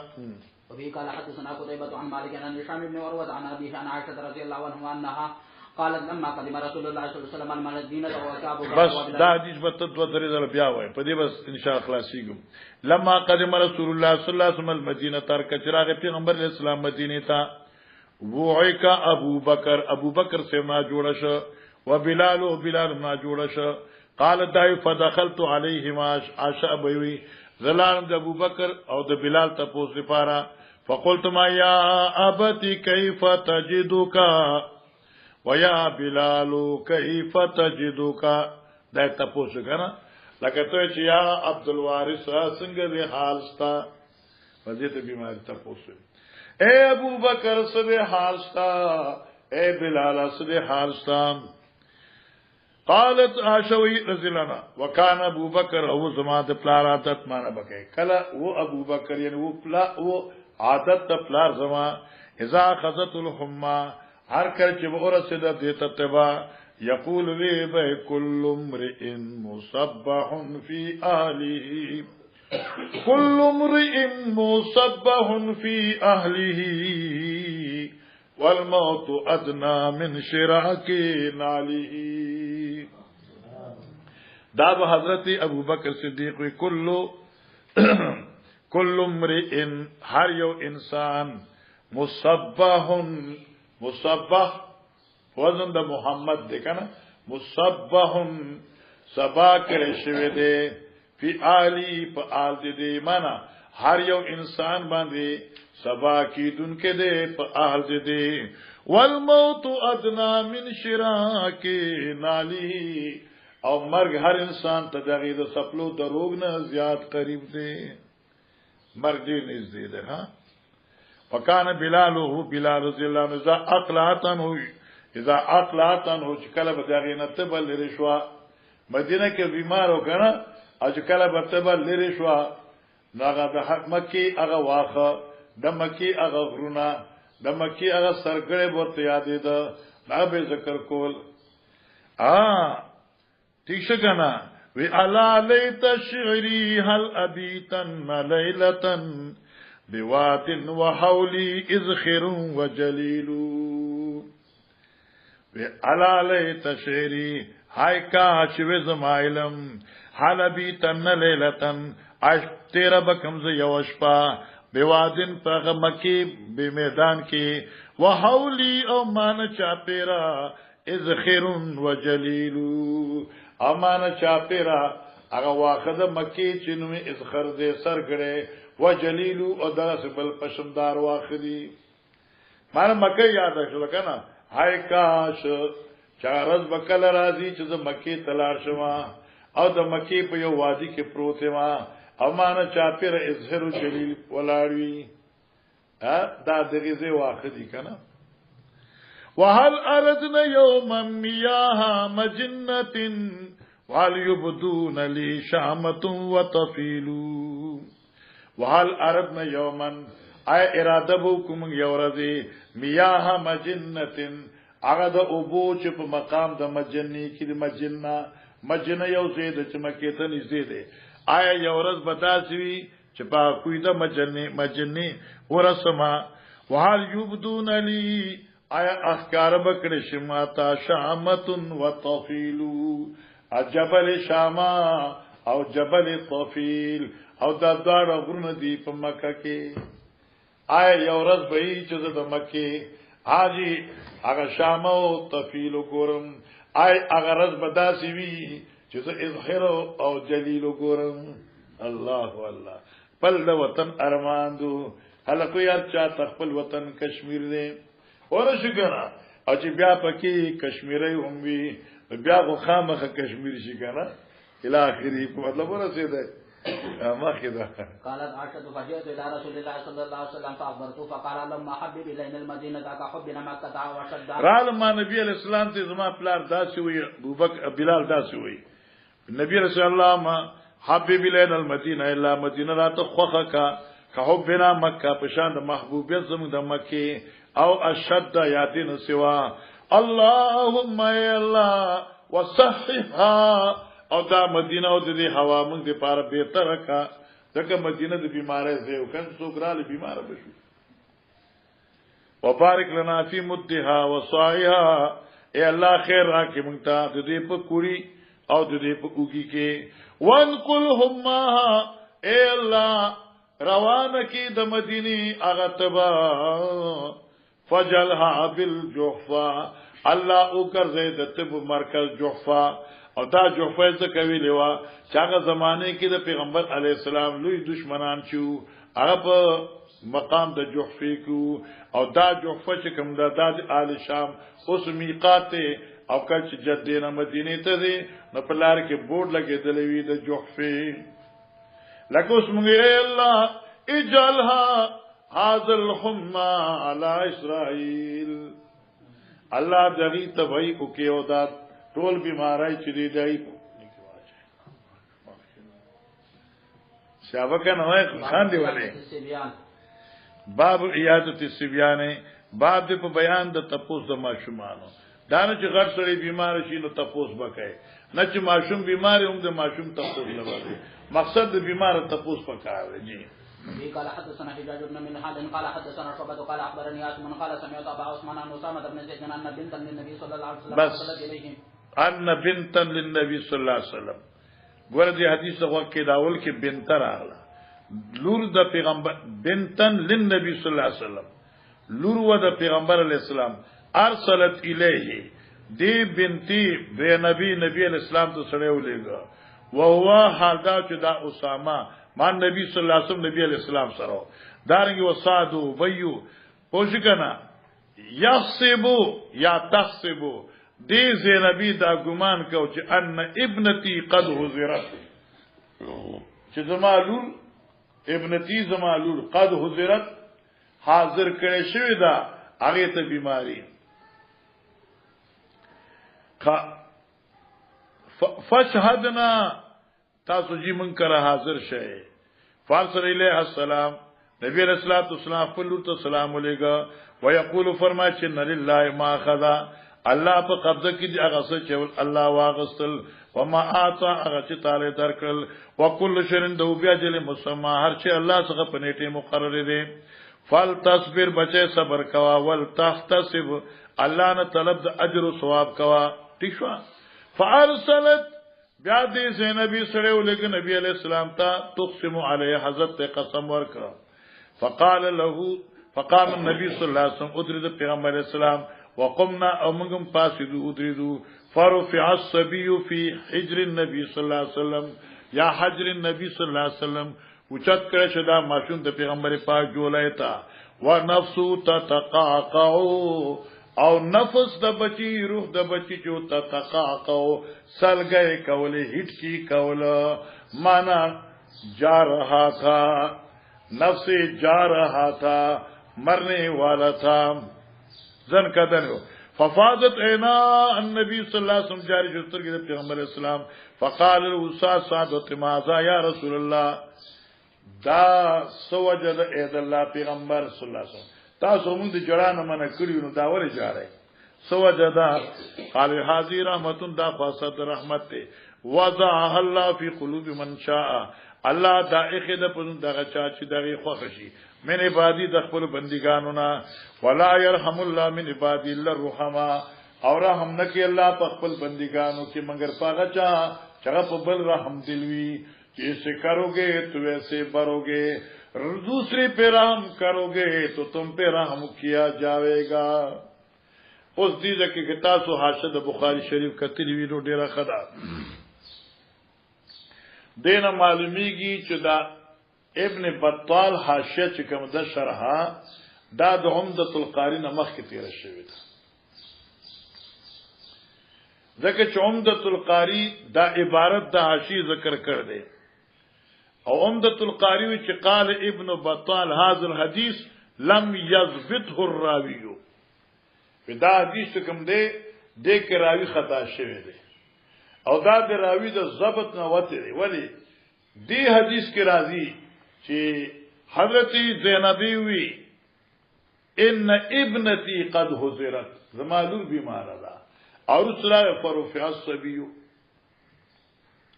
وفي قال حدثنا قتيبة عن مالك عن هشام بن عروة عن أبيه عن عائشة رضي الله عنها أنها قالت لما قدم رسول الله صلى الله عليه وسلم المدينة وكعب بس دا حدیث به تدو درې ځله بیا وای په دې بس ان شاء الله خلاصيږم لما قدم رسول الله صلى الله عليه وسلم المدينة تر کچراغ پیغمبر اسلام مدینه ته وعيك ابو بکر سے ما جوړ شو وبلال ما جوړ شو قال دای فدخلت عليهما عشاء بيوي زلال د ابو بکر او د بلال تپوس لپاره فقلت ما يا ابتي كيف تجدك ويا بلال كيف تجدك دا تپوس کنه لکه ته چې یا عبدالوارث څنګه دې حال ستا وځي ته بیماری ته پوښتنه اے ابو بکر سره حال ستا اے بلال سره حال ستا قالت عاشوی رضی الله عنها وکانه ابو بکر او زما د پلار عادت معنی بکې کله و ابو بکر یعنی و عادت د پلار زما اذا خذت الحمى هر کله چې ورسید د تتبا یقول لي به كل امرئ مصبح في اهله كل امرئ مصبح في اهله والموت ادنى من شراك ناله دا به حضرت ابو بکر صدیق وی كل امرئ هر یو انسان مصبح وزن د محمد دی کنه مصبح سبا کړي شوی دی فی آلی په آل دې معنا هر یو انسان باندې سبا کی دن کې دې په آل دې والموت ادنا من شراک نالی او مرګ هر انسان ته دغه د سپلو دروغ نه زیات قریب دی مرګ دې نږدې ده ها وکانه بلال رضی الله عنه اذا اقلاتن هو چې کله به دغه نه ته بل لري شو مدینه کې بیمار وکنه او چې کله به ته بل لري شو ناغه د مکی هغه واخه د مکی هغه غرونه د مکی هغه سرګړې ورته یادې ده دا به ذکر کول ٹھیک شو کنه وی الا لیت شعری هل ابیتن لیلتن بوات وحولی اذخر وجلیل وی الا لیت شعری ہائے کاش و زمائلم حل ابیتن لیلتن اش تیرا بکم ز یوشپا بوادن پاغ مکی بی میدان کی وحولی او مان چاپیرا اذخر وجلیل امان چاپیرا اغا واخد مکی چنوی اذخر دے سر گڑے و جلیلو او درس بل پشمدار واخدی مانا مکی یاد شو لکنا ہائی کاش چارز بکل رازی چیز مکی تلار شما او دا مکی پا یو وادی کے پروتے ما امانا چاپیرا اذخر و جلیل ولاروی دا دغیزے واخدی کنا وهل أردنا يوما مياها مجنة وهل يبدون لي شامة وطفيل وهل أردنا يوما أي إرادة بوكم يورزي مياها مجنة أغد أبوش په مقام د مجنی کی د مجنه یو زید چې مکیته نږدې ده آیا یورز بداسوي چې په کوی د مجنی ورسما وهل يبدون لي آیا اخکار بکر شماتا شامتن و طفیلو جبل شاما او جبل طفیل او دا دوار غرون دی پا مکہ کے آیا یو رز بئی چیز دا مکہ آجی اگا شاما و طفیلو گورم آیا اگا رز بداسی وی چیز اظہرو او جلیلو گورم اللہ واللہ پل دا وطن ارماندو حلقو یاد چاہتا خپل وطن کشمیر دے ورشو کنا او چې بیا پکې کشمیری هم وی بیا خو خامخه کشمیر شي کنا الی اخری په مطلب ورسېده مخه ده قالت عائشة فجئت الى رسول الله صلى الله عليه وسلم فاخبرته فقال لما حبب الينا المدينه كحبنا مكه وشد قال ما نبی علیہ السلام ته زما پلار داسې وی ابوبکر بلال داسې وی نبی رسول الله ما حبب الينا المدينه الا مدینه راته خوخه کا كحبنا مکه په شان د محبوبیت زموږ د مکه او اشد یادین سوا اللهم یا الله وصححها او دا مدینه او د هوا موږ د پاره بهتر کا دغه مدینه د بیماره زیو کن سوګراله بیماره بشو وبارک لنا فی مدها وصایها اے الله خیر راکې موږ ته د دې په کوری او د دې په کوکی کې وانقلهم اے الله روانه کی د مدینی اغه تبا فجلها بالجحفا الله او ګرځي د طب مرکز جحفا او دا جحفا څه کوي لیوا چې هغه زمانه کې د پیغمبر علی السلام لوی دشمنان شو هغه په مقام د جحفې کو او دا جحفا چې کوم د آل شام اوس میقات او کله چې جدینه مدینه ته دی نو په لار کې بورډ لګېدلې وي د جحفه لکه اوس موږ یې الله اجلها هذا الحمى على اسرائيل الله دغی تبعی کو کې او دا ټول بیماری چې دی دی شابکه نه خان دی ولې باب عیادت الصبیان باب د په بیان د تپوس د ماشومانو دا نه چې غټ سړی بیمار شي نو تپوس وکړي نه چې ماشوم بیمار هم د ماشوم تپوس نه وکړي مقصد د بیمار تپوس پکاره جی قال حدثنا حجاج بن من حال قال حدثنا شعبة قال اخبرني عاصم قال سمعت ابا عثمان عن اسامة بن زيد ان بنتا للنبي صلى الله عليه وسلم ارسلت اليهم ان بنتا للنبي صلى الله عليه وسلم ګور دې حدیث وکړه داول کې بنت راغله لور د پیغمبر بنتن للنبي صلی الله علیه وسلم لور و د پیغمبر علی السلام ارسلت الیه دی بنتی به نبی علی السلام ته سره ولېګا او هو حال دا چې دا اسامه مان نبی صلی الله علیه وسلم نبی علیہ السلام سره دارنګ وصادو ویو پوښکنه یحسبو یا تحسبو دې زینبی دا ګمان کو چې ان ابنتی قد حضرت چې زمالول ابنتی زمالول قد حضرت حاضر کړي شوی دا هغه ته بیماری فشهدنا تاسو جی من کرا حاضر شئ فارسل الیہ السلام نبی علیہ الصلوۃ والسلام خپل ته سلام علیکم ويقول فرمای چې لله ما خذا الله په قبضه کې هغه څه چې الله واغستل وما اعطى هغه چې تعالی درکل وکل شرن دو بیا جل مسما هر چې الله څخه په نیټه مقرر دي فل تصبر بچي صبر کوا ول تحتسب الله نه طلب د اجر او ثواب کوا ٹھیک شو فارسلت بیا دې زینبی سره ولګ نبی علیہ السلام ته تقسم علیه حضرت قسم ورکړه فقام النبي صلی الله علیه وسلم ادرید پیغمبر علیہ السلام وقمنا او موږ پاسیدو ادریدو فرفع الصبي في حجر النبي صلی الله علیه وسلم یا حجر النبي صلی الله علیه وسلم اوچت کړه چې دا ماشوم د پیغمبر پاک جوړای تا ونفسو تتقاقعو او نفس د بچی روح د بچی جو تتقاقعو سلګي کوله هټ کی کوله معنا جا رہا تھا نفس جا رہا تھا مرنے والا تھا زن کدن ففاضت عینا النبی صلی اللہ علیہ وسلم جاری شستر کی پیغمبر اسلام فقال الاستاذ سعادت ماذا یا رسول اللہ دا سوجد اید اللہ پیغمبر صلی اللہ علیہ وسلم تاسو موږ د جړانه منه کړیو نو دا ولې جاره سوجدا قال حاضر رحمتون دا خاصه رحمت ته وضع الله فی قلوب من شاء الله دا اخد په دغه چا چې دغه خوښ شي من عبادی د خپل بندګانو نه ولا يرحم الله من عبادی الا الرحما او رحم نکي الله په خپل بندګانو کې مگر پاغه چا چې په بل رحم دلوي چې ایسے کروگے تو ویسے بروگے دوسرے پہ رحم کروگے تو تم پہ رحم کیا جاوے گا اس دیزه کې کتاسو حاشد بخاری شریف کتلی ویلو ډیره خدا دینه معلومیږي چې دا ابن بطال حاشیه چې کوم د شرحه دا د عمدۃ القاری نه مخکې تیر شوی ده ځکه چې عمدۃ القاری دا عبارت د حاشیه ذکر کړ دی او عمدۃ القاری چې قال ابن بطال هذا الحديث لم يضبطه الراوي دا حدیث کوم دی د کې راوی خطا شوی دی او دا د راوی د ضبط نه وته دی ولی دی حدیث کې راځي چې حضرت زینبی وی ان ابنتی قد حضرت زمالور بیمار ده او رسول الله فرفع الصبي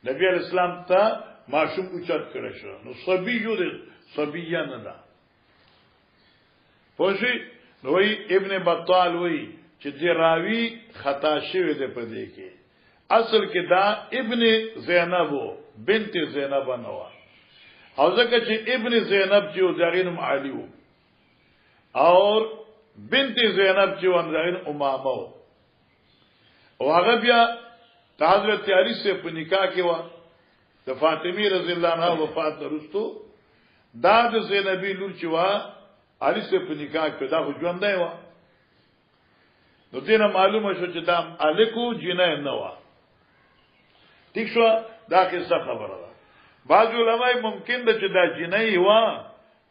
نبی علیہ السلام ته ماشوم اوچت کړی شو نو صبي یو دی صبیه نه ده پوښي نوې ابن بطال وی چې دی راوی خطا شوی دی په دې کې اصل کې دا ابن زینب بنت زینب نه و او ځکه چې ابن زینب چې دغینم علی و او بنت زینب چې وندغین امامه او هغه بیا حضرت علی سے په نکاح کې و د فاطمی رضی الله عنها وفات وروسته دا د زینبی لور چې و علی سے په نکاح کې دا ژوندای و نو دینه معلومه شو چې دا الکو جنای نه و ٹھیک شو دا قصه خبره ده بعض علماء ممکن ده چې دا جنۍ وا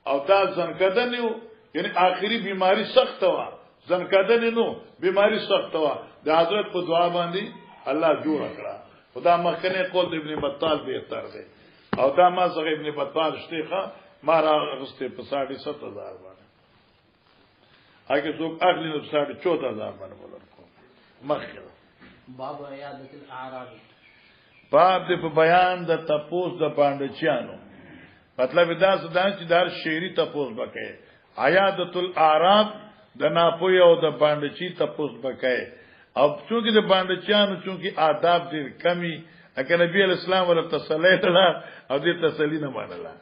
او دا زنکدن یو یعنی آخري بیماری سخت وا زنکدن نو بیماری سخت وا د حضرت په دعا باندې الله جوړ کړه خدا مخکنه قول د ابن بطال بهتر ده او دا ما څنګه ابن بطال شتیخه ما را غسته په 7,500 باندې هغه څوک اخلي نو 14,000 باندې ولرکو مخکره باب عیادت الاعراب باب د په بیان د تپوس د باندچانو مطلب دا څه چې دار شعری تپوس بکې عیادت الاعراب د ناپوی او د باندچی تپوس بکې او چونکی د باندچانو چونکی آداب ډیر کمی اګه نبی اسلام ول تسلی ته او دې تسلی نه منله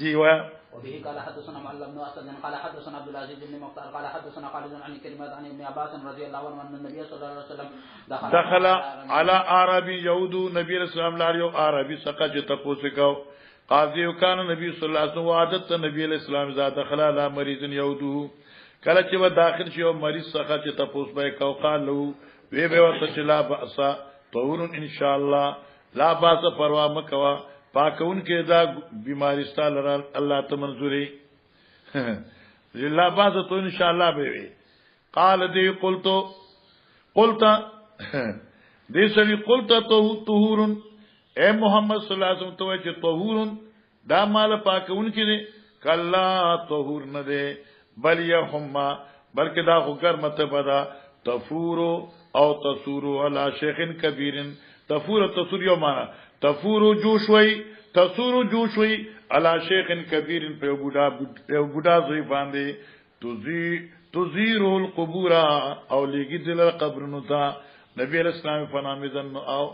جی وا وبه قال حدثنا معل بن اسد قال حدثنا عبد العزيز بن مختار قال حدثنا خالد عن كلمات عن ابن عباس رضي الله عنه ان النبي صلى الله عليه وسلم دخل على عربي يهود نبی اسلام لاریو عربي سقج تپوس کو قاضي وکانه نبی صلی الله علیه وسلم عادت نبی اسلام اذا دخل على مريض يهودو کله چې و داخل شي او مریض څخه چې تپوس به کو قالو وی به ورته چې لا باسا طهور ان شاء الله لا باس پروا مکوا پاکون کې دا بیماری ستاله الله ته منظوري لا باس تو ان شاء الله به وي قال دې قلت دې سړي قلت طهور اے محمد صلی الله علیه وسلم ته چې طهور دا مال پاکون کې کلا طهور نه ده بل یهما بلکې دا غیر مطلب دا تفور او تسور علی شیخ کبیر تفور تسور یو معنا تفور جوشوي تسور جوشوي علی شیخ کبیر په بوډا زوی باندې تزیر القبور او لګی دل قبر نو تا نبی اسلام فنامه ذن او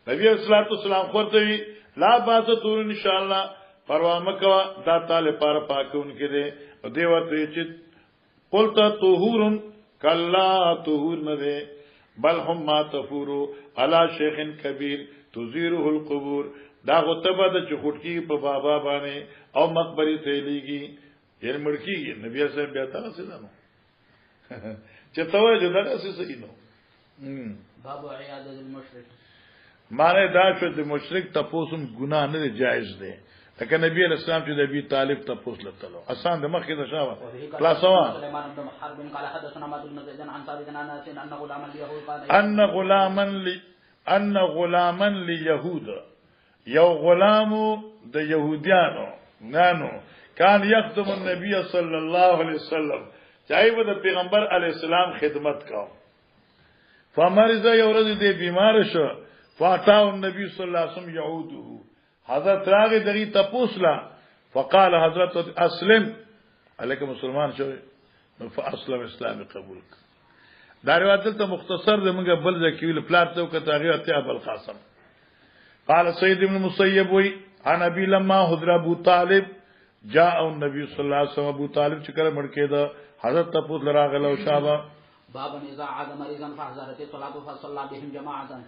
نبی اسلام ورته لا باس تور ان شاء الله پروا مکوا دا تعالی پر پاکون کې دے دی ورته چې قلت طهور کلا طهور نه ده بل هم ما تفورو علی شیخ کبیر تزیره القبور دا غتبه د چخټکی په بابا باندې او مقبره ته لیږي یې مړکی نبی صاحب بیا تاسو نه چې توجه دا څه صحیح نو باب عیادت المشرک معنی دا شو د مشرک تاسو ګناه نه جایز ده لکه نبی علیہ السلام چې د ابي طالب تاسو لتلو آسان د مخکې د شاوه خلاصوا سليمان بن حرب قال حدثنا ما بن زيد عن ثابت عن انس ان غلاما اليهود قال ان غلاما ليهود یو غلام د يهوديانو نانو کان يخدم النبي صلى الله عليه وسلم چایو د پیغمبر علی السلام خدمت کاو فمرض یورز دې بیمار شو فاتاو النبي صلی الله علیه وسلم يعوده حضرت راغی دغی تپوسلا فقال حضرت اسلم علیکم مسلمان شوی فاسلم اسلام قبول دا روایت ته مختصر د موږ بل ځکه ویل پلات ته کتاغي اتیا ابو القاسم قال سيد ابن مسيب وی عن ابي لما حضر ابو طالب جاء النبي صلى الله عليه وسلم ابو طالب چې کله مړ کېده حضرت تپوس لراغله او شابه باب اذا عاد مريضا فحضرت الصلاه فصلى بهم جماعه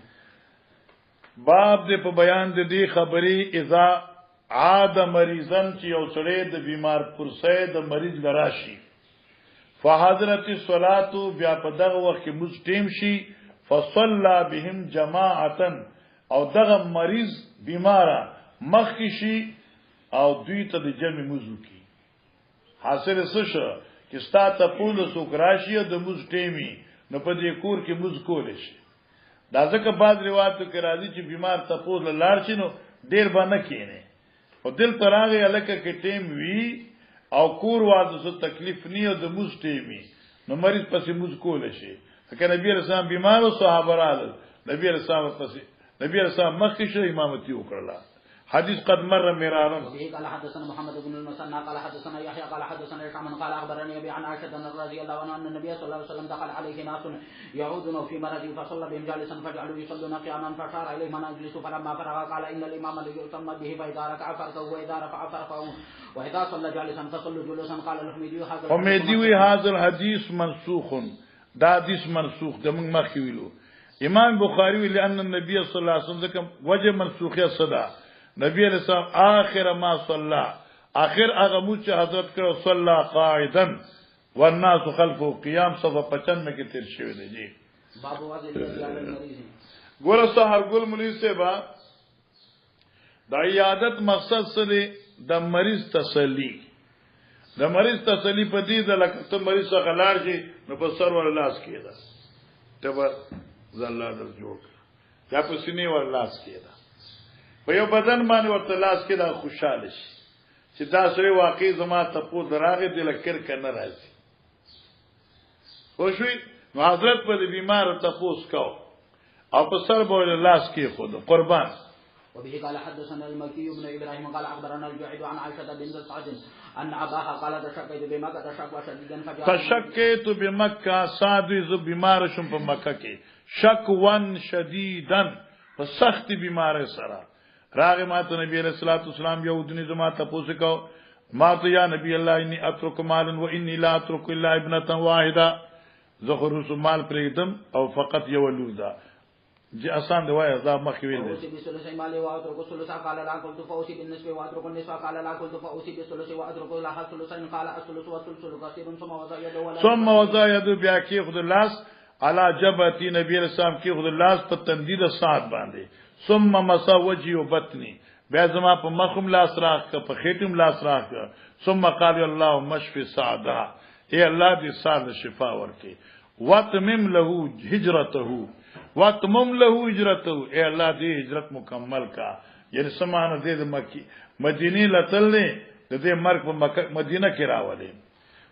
باب دې په بیان د دې خبرې اذا عاد مریضن چې یو سړی د بیمار پرسه د مریض لراشي فحضرت الصلاه بیا په دغه وخت کې مستیم شي فصلى بهم جماعه او دغه مریض بیماره مخ شي او دوی ته د جمع موضوع کی حاصل څه شو چې ستا ته پول سوکراشي د مستیمي نو په دې کور کې موز کول شي دا ځکه بعض روایتو کې راځي چې بیمار تپوس لاړ شي نو ډیر باندې کینه او دل تراغه الکه کې ټیم وی او کور واده څه تکلیف نه د موز ټیمي نو مریض پسې موز کول شي ځکه نبی رسول الله بیمار او صحابه راغله نبی رسول الله پسې نبی رسول الله مخکې شو امامتي وکړه حديث قد مر مرارا. قال حدثنا محمد بن المثنى قال حدثنا يحيى قال حدثنا هشام قال اخبرني ابي عن عائشه رضي الله عنها ان النبي صلى الله عليه وسلم دخل عليه ناس يعودون في مرضه فصلى بهم جالسا فجعلوا يصلون قياما فشار اليهم ان اجلسوا فلما فرغ قال ان الامام يؤتم به فاذا ركع فركعوا واذا رفع فرفعوا واذا صلى جالسا فصلوا جلوسا. قال الحميدي هذا الحديث منسوخ دا حدیث منسوخ د موږ مخکې ویلو امام بخاری ویل ان النبي صلى الله عليه وسلم وجه منسوخیت صدا نبی علیہ السلام آخر ما صلى آخر هغه مو چې حضرت کړو صلى قاعدا والناس خلفه قيام صف 95 کې تیر شوی دی. جی ګوره سحرګل مولوي صاحب د عیادت مقصد سره د مریض تسلی د مریض تسلی په دې د لکه ته مریض څخه لاړ شي نو په سر ور لاس کېده ته به زلا در جوړ یا په سینې ور لاس کېده په یو بدن باندې ورته لاس کېده خوشاله شي چې دا سره واقعي زما ته په دراغه د لکر کنه راځي خوشوي نو حضرت په بیمار ته پوس کو او په سر باندې لاس کې خود قربان. وبه قال حدثنا المكي بن ابراهيم قال اخبرنا الجعيد عن عائشه بنت سعد ان اباها قال تشكيت بمكه تشكوا شديدا تشكيت بمكه سعد ز بیمار شم په مکه کې شکوان شدیدا په سخت بیمار سره راغه ماته نبی علیہ الصلوۃ والسلام یو دني زما ته پوسکو ما ته یا نبی الله انی اترک مالا و انی لا اترک الا ابنه واحده زخر مال پریدم او فقط یو لودا جی آسان دی وای عذاب مخې ویل دي بسلسه مال او اترک ثلث قال لا قلت فاوصي بالنسبه واترك النصف قال لا قلت فاوصي بالثلث واترك لا ثلث قال الثلث والثلث كثير ثم وضع يد بیا کې خود لاس علی جبهتی نبی رسول کې خود لاس په تندید ساعت باندې ثم مسا وجهي وبطني بیا زما په مخم لاس راخ په خېټم لاس راخ ثم قال اللهم اشف سعدا اے الله دې سعد شفا ورکې واتمم له هجرته واتمم له هجرته اے الله دې هجرت مکمل کا یعنی سمانه دې مکی مدینه لتل نه دې مرګ په مکه مدینه کې راولې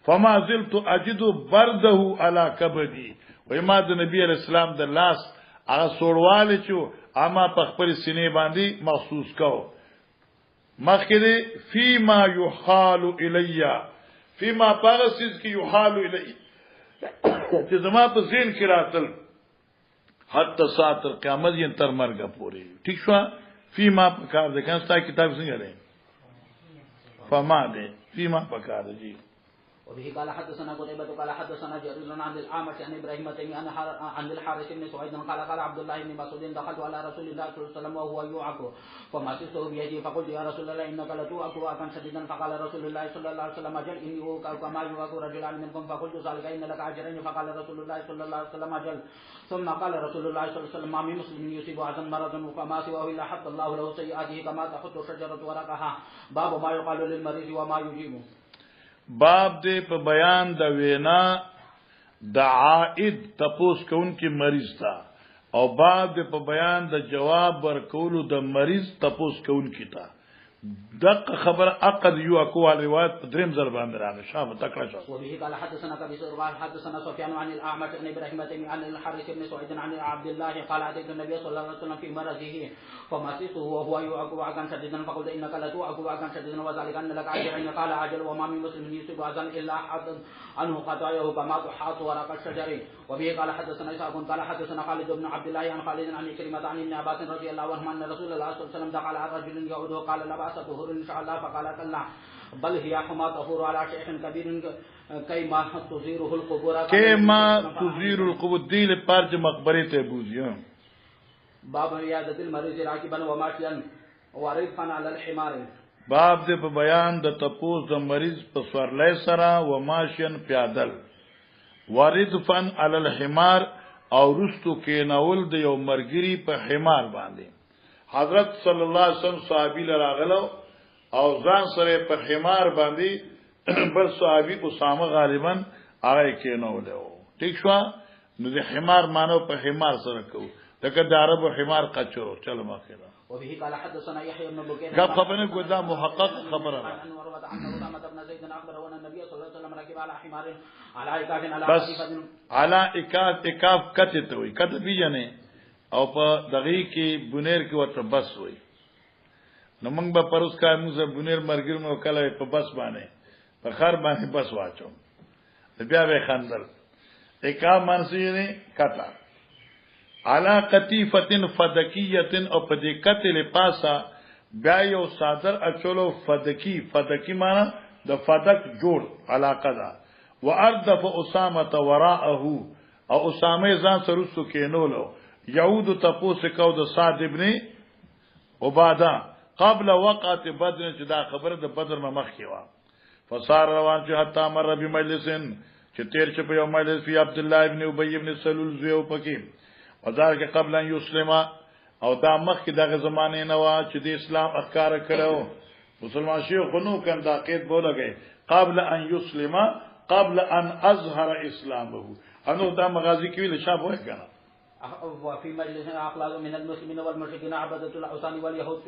فما زلت اجد برده على كبدي وای ما د نبی علیہ السلام د لاس هغه سوړواله چې اما په خپل سینې باندې محسوس کو مخکې فيما يحال الي فيما پاغسز کی يحال الي چې زما په ذهن کې راتل حتی ساعت قیامت یې تر مرګ پورې ٹھیک شو فيما پکار ده کنه ستا کتاب څنګه ده فما ده فيما پکار ده جی. وبه قال حدثنا قتيبة قال حدثنا جرير عن الأعمش عن إبراهيم التيمي عن الحارث بن سعيد قال قال عبد الله بن مسعود دخلت على رسول الله صلى الله عليه وسلم وهو يوعك فمسسته بيده فقلت يا رسول الله إنك لتوعك وعكا شديدا فقال رسول الله صلى الله عليه وسلم أجل إني أوعك كما يوعك رجلان منكم فقلت ذلك إن لك أجرين فقال رسول الله صلى الله عليه وسلم أجل ثم قال رسول الله صلى الله عليه وسلم ما من مسلم يصيب عزا مرضا وما سواه إلا حط الله له سيئاته كما تحط شجرة ورقها باب ما يقال للمريض وما يجيبه. باب دې په بیان د وینا د عائد تپوس کون کی مریض تا او باب دې په بیان د جواب ورکولو د مریض تپوس کون کی تا دغه خبر عقد یو اقوال روایت دریم زربان راغی شابه تکړه شو. وبه قال حدثنا كبير قال حدثنا سفيان عن الاعمش عن ابراهيم التيمي عن الحارث بن سعيد عن عبد الله قال اتيت النبي صلى الله عليه وسلم في مرضه فمسسته وهو يعق وعكا شديدا فقلت انك لتوعك وعكا شديدا وذلك ان لك اجرين قال اجل وما من مسلم يصيب عزا الا حط عنه خطاياه كما تحاط ورق الشجر. وبه قال حدثنا اسحاق قال حدثنا خالد بن عبد الله عن خالد عن كلمة عن ابن عباس رضي الله عنهما ان رسول الله صلى الله عليه وسلم دخل على رجل يعوده قال لا باس طهور ان شاء الله فقال كلا بل هي حما طهور على شيخ كبير كيما تزيره القبور كيما تزير القبور دي لپاره مقبره ته بوزيو. باب عيادة المريض راكبا وماشيا ورفقا على الحمار. باب دې په بیان د تپوس د مریض په سورلای سره و ماشین پیادل وردفن علی الحمار او رستو کې ناول د یو مرګری په حمار باندې. حضرت صلی الله علیه وسلم صحابي لراغلو او ځان سره په حمار باندې بل صحابي اسامه غالبا هغه کې ناول. ٹھیک شو نو د حمار مانو په حمار سره کو لکه د عربو حمار قچو چلو ماخره. وبه قال حدثنا يحيى بن بكير قال خبرنا قد محقق خبره بس على اکاف کته ته وي کته پیجنې او په دغې کې بنیر کې ورته بس وي نو موږ به پروس کا موږ بنیر مرګر مو کله په بس باندې په خر باندې بس واچو بیا به خندل اکاف منسي نه کته علا قطیفتن فدکیتن او په دې قتل پاسا بیا یو صادر اچولو فدکی معنا د فدک جوړ علاقه ده واردف اسامه وراءه او اسامه ځان سره سو کېنولو یعود تپوس کو د صاد ابن عباده قبل وقعه بدر چې دا خبره د بدر نه مخ کې و فصار روان چې حتا مر بمجلسن چې تیر چې په یو مجلس فی عبد الله ابن ابي ابن سلول زیو پکې وذلك قبل ان يسلم او دا مخ کې دغه زمانه نه وا چې د اسلام اخکار کړو مسلمان شیخ خنو کم دا قید بولګي قبل ان يسلم قبل ان اظهر اسلامه انو دا مغازی کې ویل شابه وای کنه وفي مجلس أخلاق من المسلمين والمشركين عبدة الأوثان واليهود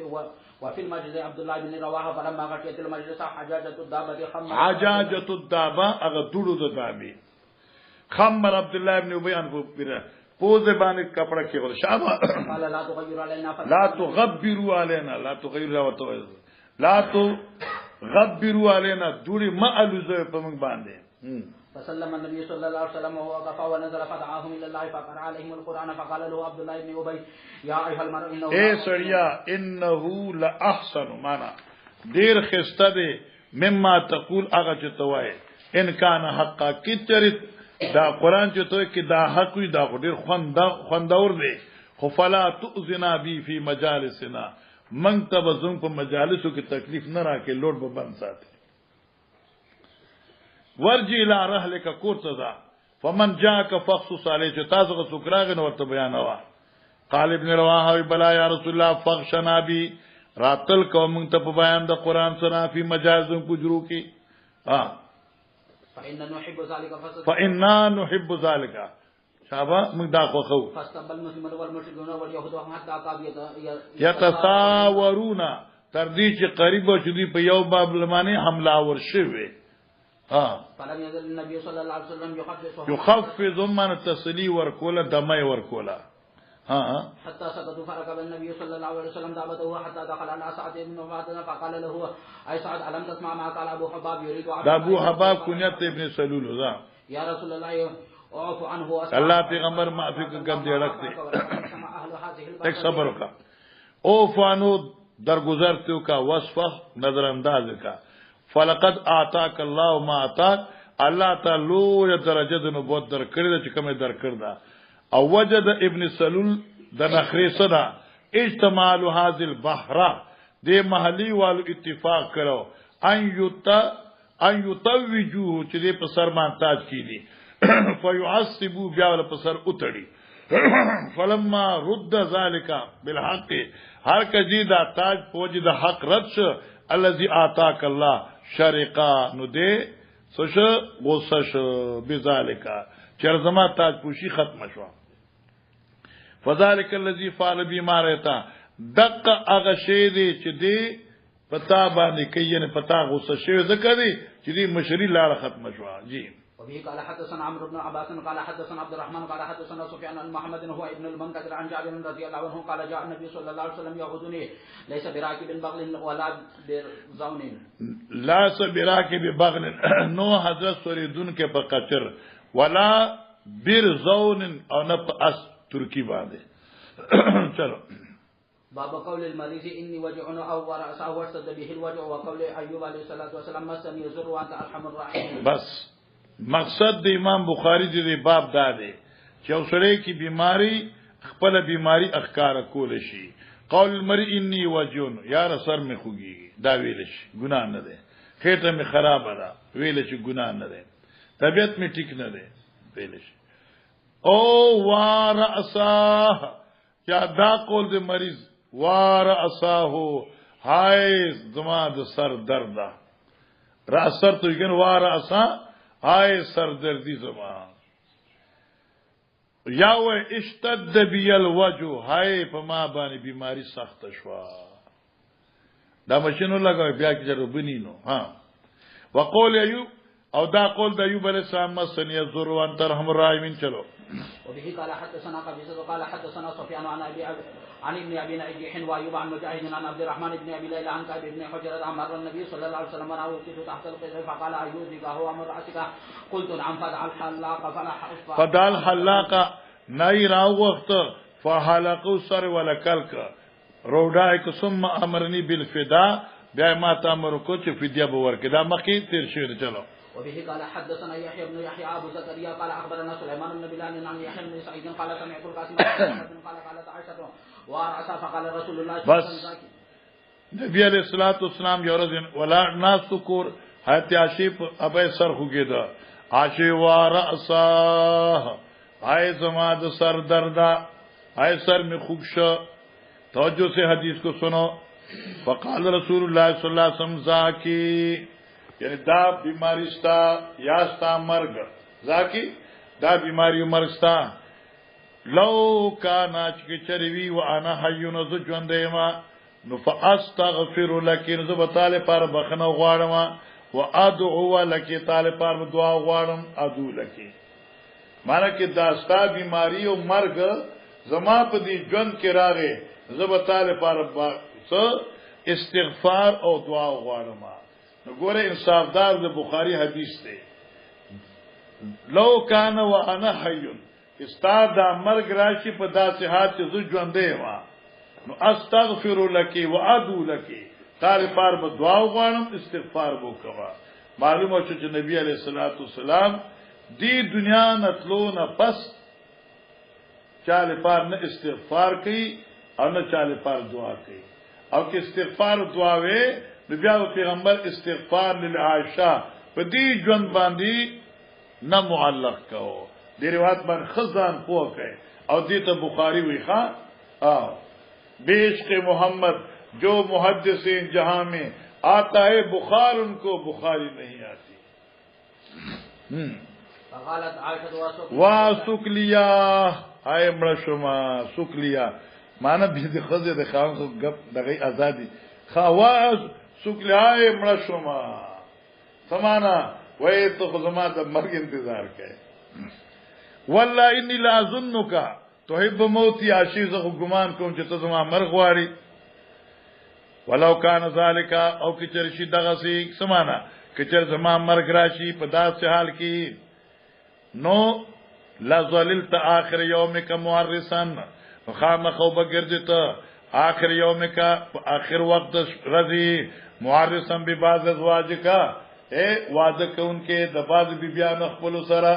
وفي المجلس عبد الله بن رواحة فلما غشيت المجلس حجاجة الدابة حجاجة الدابة أغدولو دابي خمر عبد الله بن أبي أنفو بره پوزه باندې کپڑا کې ول شابه قال لا تغير علينا لا تغبروا علينا لا تغيروا لا تغبروا علينا دوری ما الوزه په موږ باندې فسلم النبي صلى الله عليه وسلم وهو وقف ونزل فدعاهم الى الله فقرأ عليهم القرآن فقال له عبد الله بن ابي يا ايها المرء انه اے سړیا انه لاحسن معنا ډیر خسته دي مما تقول هغه چې توای ان کان حقا کی چریت دا قران چې توای کی دا حق وي دا ډیر خوندور دی خو فلا تؤذنا بي في مجالسنا من تبزم په مجالسو کې تکلیف نه راکې لوټ به بند ساتي ورجی الى رحلک کورتزا فمن جاءك فخصص علی چې تاسو غو سکراغ نو ورته بیان وا قال ابن رواحه بلا یا رسول الله فخشنا بی راتل کوم ته په بیان د قران سره په مجازم پجرو کې فإنا نحب ذلك شابه موږ دا خو فاستقبل المسلمون والمشركون واليهود حتى قابيت يتساورون تر دې چې قریب شدي په یو باب لمانه حمله ور شوه فلم يزل النبي صلى الله عليه وسلم يخفض من تسلي وركولا دمي وركولا حتى سقطوا فركب النبي صلى الله عليه وسلم دابته حتى دخل على سعد بن عبادة فقال له اي سعد الم تسمع ما قال ابو حباب يريد ابو حباب كنيت ابن سلول ذا يا رسول الله اعفو عنه الله پیغمبر معافی کو کم دے رکھتے ایک صبر کا او فانو درگزرتو کا وصفه نظر انداز کا فلقد اعطاك الله ما اعطاك الله تعالی درجه د نبوت در کړی چې کومه در کړدا او وجد ابن سلول د نخری صدا اجتماع هذه البحر د محلي والو اتفاق کړو ان یتوجوه چې د په سر مان تاج کیدی فيعصبوا بیا ول په سر اتړي فلما رد ذلك بالحق هر کجی دا تاج پوج د حق رد شو الذي اعطاك الله شرقا نو دے سوش غوسش بذالکا چر زما تاج پوشی ختم شو فذلك الذي فعل بما رتا دق اغشی دی چې دی پتا باندې کین پتا غوسه شوی ذکر دی چې دی مشری لاړه ختم شو جی وبه قال حدثنا عمرو بن عباس قال حدثنا عبد الرحمن قال حدثنا سفيان عن محمد هو ابن المنكدر عن جابر رضي الله عنه قال جاء النبي صلى الله عليه وسلم يعودني ليس براكب بغل ولا برزون لا براكب بغل نو حضرت سوریدون کے پقچر ولا برزون او نه اس ترکی باندې چلو باب قول المريض اني وجع او راسه واشتد به الوجع وقول ايوب عليه الصلاه والسلام مسني يزر وانت ارحم الراحمين بس مقصد د امام بخاری د باب دا دی چې اوسره کی بیماری خپل بیماری اخکار کول شي قول المرء انی وجون یار سر می خوږي دا ویل شي ګناه نه ده خېټه می خراب ده ویل شي ګناه نه ده طبیعت می ټیک نه ده ویل شي او واراسا یا دا قول د مریض واراساه هاي زما د سر درد را سر تو یګن واراسا آئے سردردی زمان یاو اشتد بی الوجو ہائے پما بانی بیماری سخت شوا دا مشینو لگا بیا کی جرو بنینو وقول ایوب او دا قول دا ایوب علیہ السلام مسنی الزر وانت رحم الراحمین چلو وبه قال حدثنا قبيصة قال حدثنا سفيان عن ابن ابي نجيح وايوب عن مجاهد عن عبد الرحمن بن ابي ليلى عن كعب بن حجرة عن مر النبي صلى الله عليه وسلم وانا وقفت تحت القدر فقال ايوبك هو امر راسك قلت نعم فدع الحلاق فدع الحلاق نای را وقت فحلقوا سر ولکلک روډای ثم امرني بالفداء بیا ما تامر کو چې فدیه باور کې دا مخکې تیر شوی چلو وبه قال حدثنا يحيى بن يحيى ابو زكريا قال اخبرنا سليمان بن بلال عن يحيى بن سعيد قال سمعت القاسم قال قالت عائشه ورأسا فقال رسول الله صلى الله عليه وسلم نبی علیہ الصلوۃ والسلام یورز ولا ناس سکور حیات عاشق ابے سر خوګیدا عاشق ورأسا ای زما د سر دردا آئے سر میں خوب شا توجہ سے حدیث کو سنو فقال رسول اللہ صلی اللہ علیہ وسلم ذاکی یعنی دا بیماری ستا یا ستا مرگ ذاکی دا بیماری مرگ ستا لو کانا چکی چروی و انا حیون زو جوندیما نو فاستغفر لکی نو بطال پار بخنو غوارما و ادعو لکی طال پار دعا غوارم ادعو لکی مانا کہ داستا بیماری و مرگ زما پا دی جوند کے راغے زبطال پار استغفار او دعا غوارما نو گورے انصافدار دا بخاری حدیث تے لو کانا و انا حیون استاد دا مرگ راشی په داسې حال چې زو ژوندې ما نو استغفر لکی و ادعو لکی تعالی پار به دعا وغواړم استغفار وکوا معلومه شو چې نبی علیہ الصلوۃ والسلام دی دنیا نتلو نه پس چاله پار نه استغفار کوي او نه چاله پار دعا کوي او کې استغفار دعا وې بیا پیغمبر استغفار للعائشہ په دې ژوند باندې نه معلق کوو دی روایت بن خزان پوک ہے اور دیتا بخاری ہوئی خواہ بیشق محمد جو محدثین جہاں میں آتا ہے بخار ان کو بخاری نہیں آتی واہ سک لیا آئے مڑا شما سک لیا مانا بھی خزے دکھاؤں کو گپ دگئی آزادی خواہ واہ سک لیا آئے مڑا شما سمانا وہی تو خزما دا مرگ انتظار کے والله انی لا اظنک تحب موتی عاشق گمان کوم چې ته زما مرغ غواړي ولو کان ذالک او کی چرشی دغه سی سمانا کی چر زما مرغ راشي په داسې حال کې نو لا ذللت اخر یومک معرسن فخامخو بغرجت اخر یومک اخر وقت رضی معرسن ببعض ازواجک اے وعده کوونکې د بعض بیبیانو خپل سره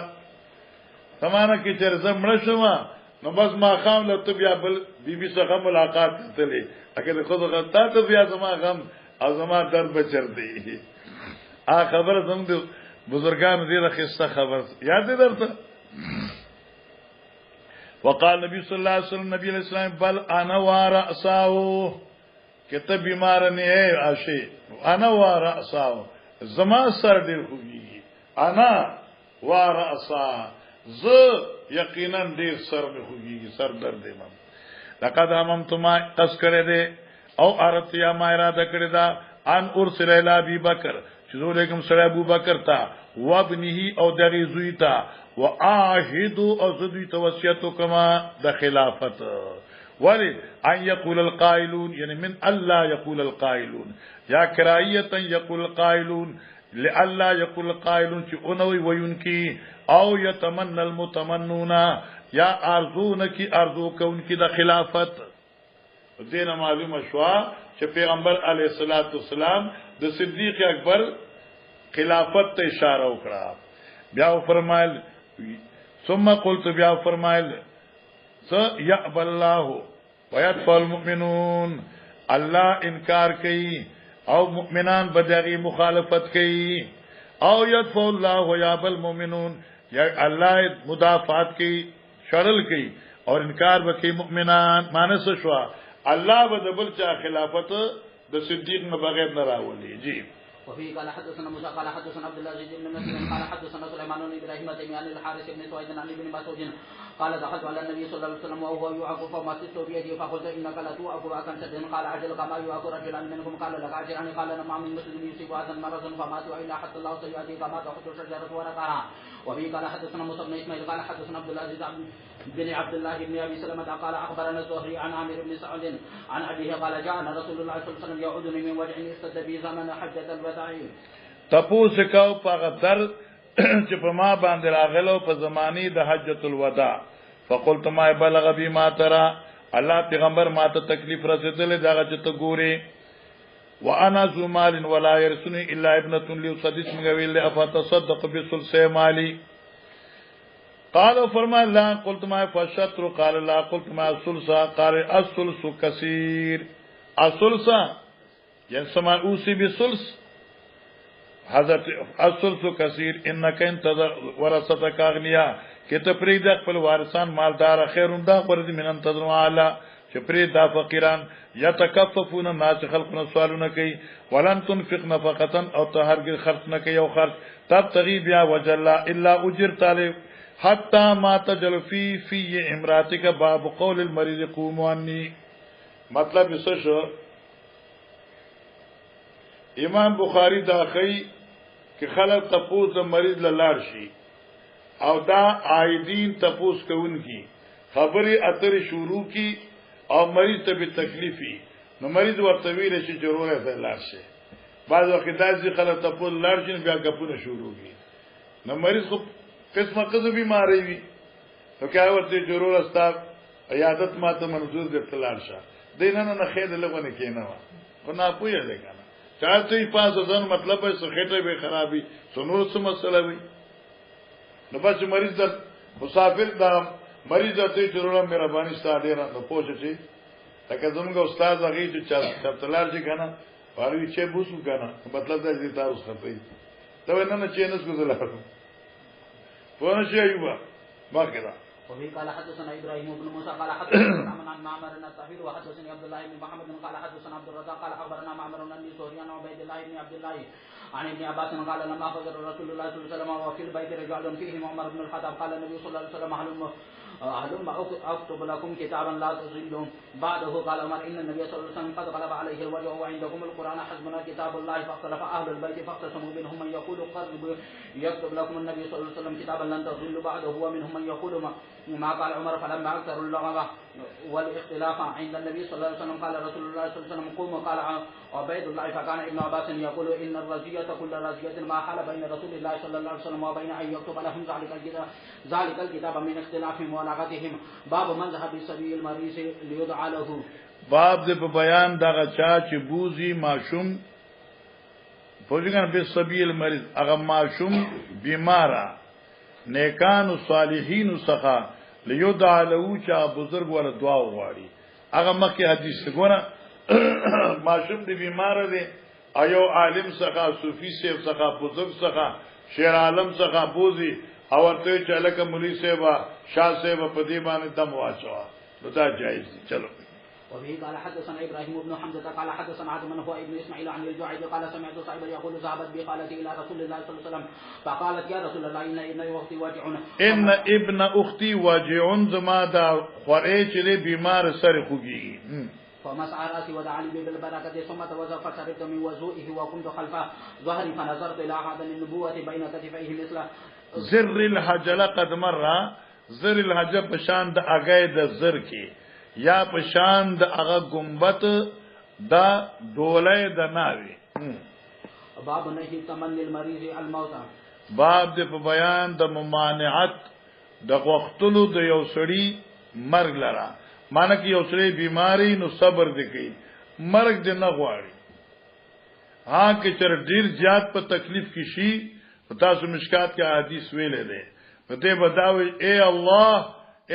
سمانا کی چرزه مړ شوما نو بس ما خام له تو بیا بل بیبي سره ملاقات تللی اګه خود غلطا ته بیا زما غم او زما درد بچر دی ا خبر زم د بزرگان دې راخسته خبر یاد درته وقال نبی صلی الله علیه وسلم نبی علیہ السلام بل انا وراساو کته بیمار نه ہے عاشی انا وراساو زما سر ډیر خوږي انا وراسا ز یقینا ډیر سر مې خوږي سر درد امام لقد اممت ما قص کړه دې او ارتیا ما اراده کړی دا ان ارسل الى ابي بکر چې زولېګم سره ابو بکر تا وابنه او دغه زوی تا واعهد او زوی توصیت کما د خلافت ولی ان یقول القائلون یعنی من الله یقول القائلون یا کرایه یقول القائلون لئلا یقول القائلون چې اونوي وینکی او یتمنى المتمنون یا ارزون کی ارزو کون کی د خلافت دینه معلومه شوا چې پیغمبر علیه الصلاۃ والسلام د صدیق اکبر خلافت ته اشاره وکړه بیا فرمایل ثم قلت بیا فرمایل سيأبى الله ويدفع المؤمنون الله انکار کوي او مؤمنان بدغی مخالفت کوي او يدفع الله ويأبى المؤمنون یا الله مدافعات کوي شرل کوي اور انکار وکي مؤمنان مانس شوا الله بدبل چا خلافت د صدیق نه بغیر نه راولي جی وفي قال حدثنا موسى قال حدثنا عبد الله بن مسلم قال حدثنا سليمان بن ابراهيم التيمي عن الحارث بن سويد عن ابن مسعود قال دخلت على النبي صلى الله عليه وسلم وهو يعاق فمسست بيده فقلت انك لا تعاق وكنت قال عجل كما يعاق رجلا منكم قال لك اجرني قال ما من مسلم يصيب هذا المرض فمات الا حتى الله سيؤتي كما تحط شجره ورقها وفي قال حدثنا موسى بن اسماعيل قال حدثنا عبد العزيز بن عبد الله بن ابي سلمة قال اخبرنا الزهري عن عامر بن سعد عن ابيه قال جاءنا رسول الله صلى الله عليه وسلم يعودني من وجع اشتد بي زمن حجة الوداع تپوس کاو پاغه در چې په ما باندې راغلو په زمانی د حجۃ الوداع فقلت ما بلغ بي ما ترى الله پیغمبر ما ته تکلیف رسیدلې دا چې ته ګوري وانا ذو مال ولا يرثني الا ابنه لي صديق مغويل افتصدق بثلث مالي قال فرما لا قلت ما فشطر قال لا قلت ما الثلث قال الثلث كثير الثلث يسمع اوصي بثلث حضرت الثلث كثير انك انت ورثتك اغنياء کې ته پرې د خپل وارثان مالدار خیرون دا ورته منن تدنو اعلی چې پرې دا فقیران یتکففون الناس خلقنا سوالونه کوي ولن تنفق نفقه او تهرګ خرج نه کوي او خرج تبتغي بیا وجل الا اجر طالب حتى ما تجل في امراتك باب قول المريض قوموا عني. مطلب څه شو؟ امام بخاری دا خی کہ خلق تپوس د مریض لاړ شي او دا عائدین تپوس کوون کی خبري اتر شروع کی او مریض ته به تکلیفي نو مریض ورته ویل شي ضرورت ده لاړ شي. بعض وخت داسې خلک تپوس لاړ شي بیا غپونه شروع کی نو مریض خو قسمه قضو بیماری وي نو کای ورته ضرورت استا عیادت ماته منظور دي تلار شه دینه نه خیر لغونه کینه خو نه پوهه ده کنه چاته پاس ځن مطلب ہے سخته به خرابي سنور څه مسله وي نو بس مریض د مسافر دا مریض ته ضرورت مهرباني ستاره نه نو پوښتې شي لکه زموږ استاد هغه چې تلار شي کنه واوی چې بوسو کنه مطلب دا دې تاسو خپې ته نه چې نه څه فونشي ايوبا ما كده. وفي قال حدثنا ابراهيم بن موسى قال حدثنا عن معمر بن الطاهر وحدثني عبد الله بن محمد قال حدثنا عبد الرزاق قال اخبرنا معمر بن سوريان وعبيد الله بن عبد الله عن ابن عباس قال لما حضر رسول الله صلى الله عليه وسلم وفي البيت رجال فيهم عمر بن الخطاب قال النبي صلى الله عليه وسلم هلم اكتب لكم كتابا لا تضلوا بعده. قال عمر ان النبي صلى الله عليه وسلم قد غلب عليه الوجع وعندكم القران حسبنا كتاب الله فاختلف اهل البيت فاختصموا منهم من يقول قرب يكتب لكم النبي صلى الله عليه وسلم كتابا لن تضلوا بعده ومنهم من يقول ما قال عمر فلما اكثر اللغه والاختلاف عند النبي صلى الله عليه وسلم قال رسول الله صلى الله عليه وسلم قوموا. قال عبيد الله فكان ابن عباس يقول ان الرزيه كل رزيه ما حال بين رسول الله صلى الله عليه وسلم وبين ان يكتب لهم ذلك الكتاب من اختلافهم ولاغتهم. باب من ذهب بسبيل المريض ليدعى له. باب دې په بیان دغه چا چې بوزي ماشوم پوجګان به سبیل مریض هغه ماشوم بیمارا نیکان او صالحین څخه لیدعى له چا بزرګ ور دعا وغواړي هغه مکه حدیث ګوره ماشوم دی بیمار دی ایو عالم څخه صوفي سیف څخه بزرگ څخه شیر عالم څخه بوزي او ورته چې لکه مولوی صاحب شاه صاحب په دې باندې دم واچوا نو دا جایز دي. چلو. وفي قال حدثنا ابراهيم بن حمزه قال حدثنا عبد من هو ابن اسماعيل عن الجعيد قال سمعت صاحبا يقول ذهبت بخالتي الى رسول الله صلى الله عليه وسلم فقالت يا رسول الله ان ابن اختي واجع ان ابن اختي واجع زما دا خورې چې بیمار سره خوږي فمسح راسي ودعا لي بالبركه ثم توضا فشربت من وضوئه وكنت خلف ظهري فنظرت الى عهد النبوه بين كتفيه مثل زر الحجل قد مر زر الحجب پشان د اگای د زر کی یا پشان د اغه گنبت دا دوله د ناوی. باب نهی تمنی المریض الموت. باب د په بیان د ممانعت د وختلو د یو سړی مرګ لرا معنی کی یو سړی بیماری نو صبر وکړي مرګ دې نه غواړي ها کې چر ډیر زیات په تکلیف کې شي تاسو مشکات کې حدیث ویلې ده ته بداوي اے الله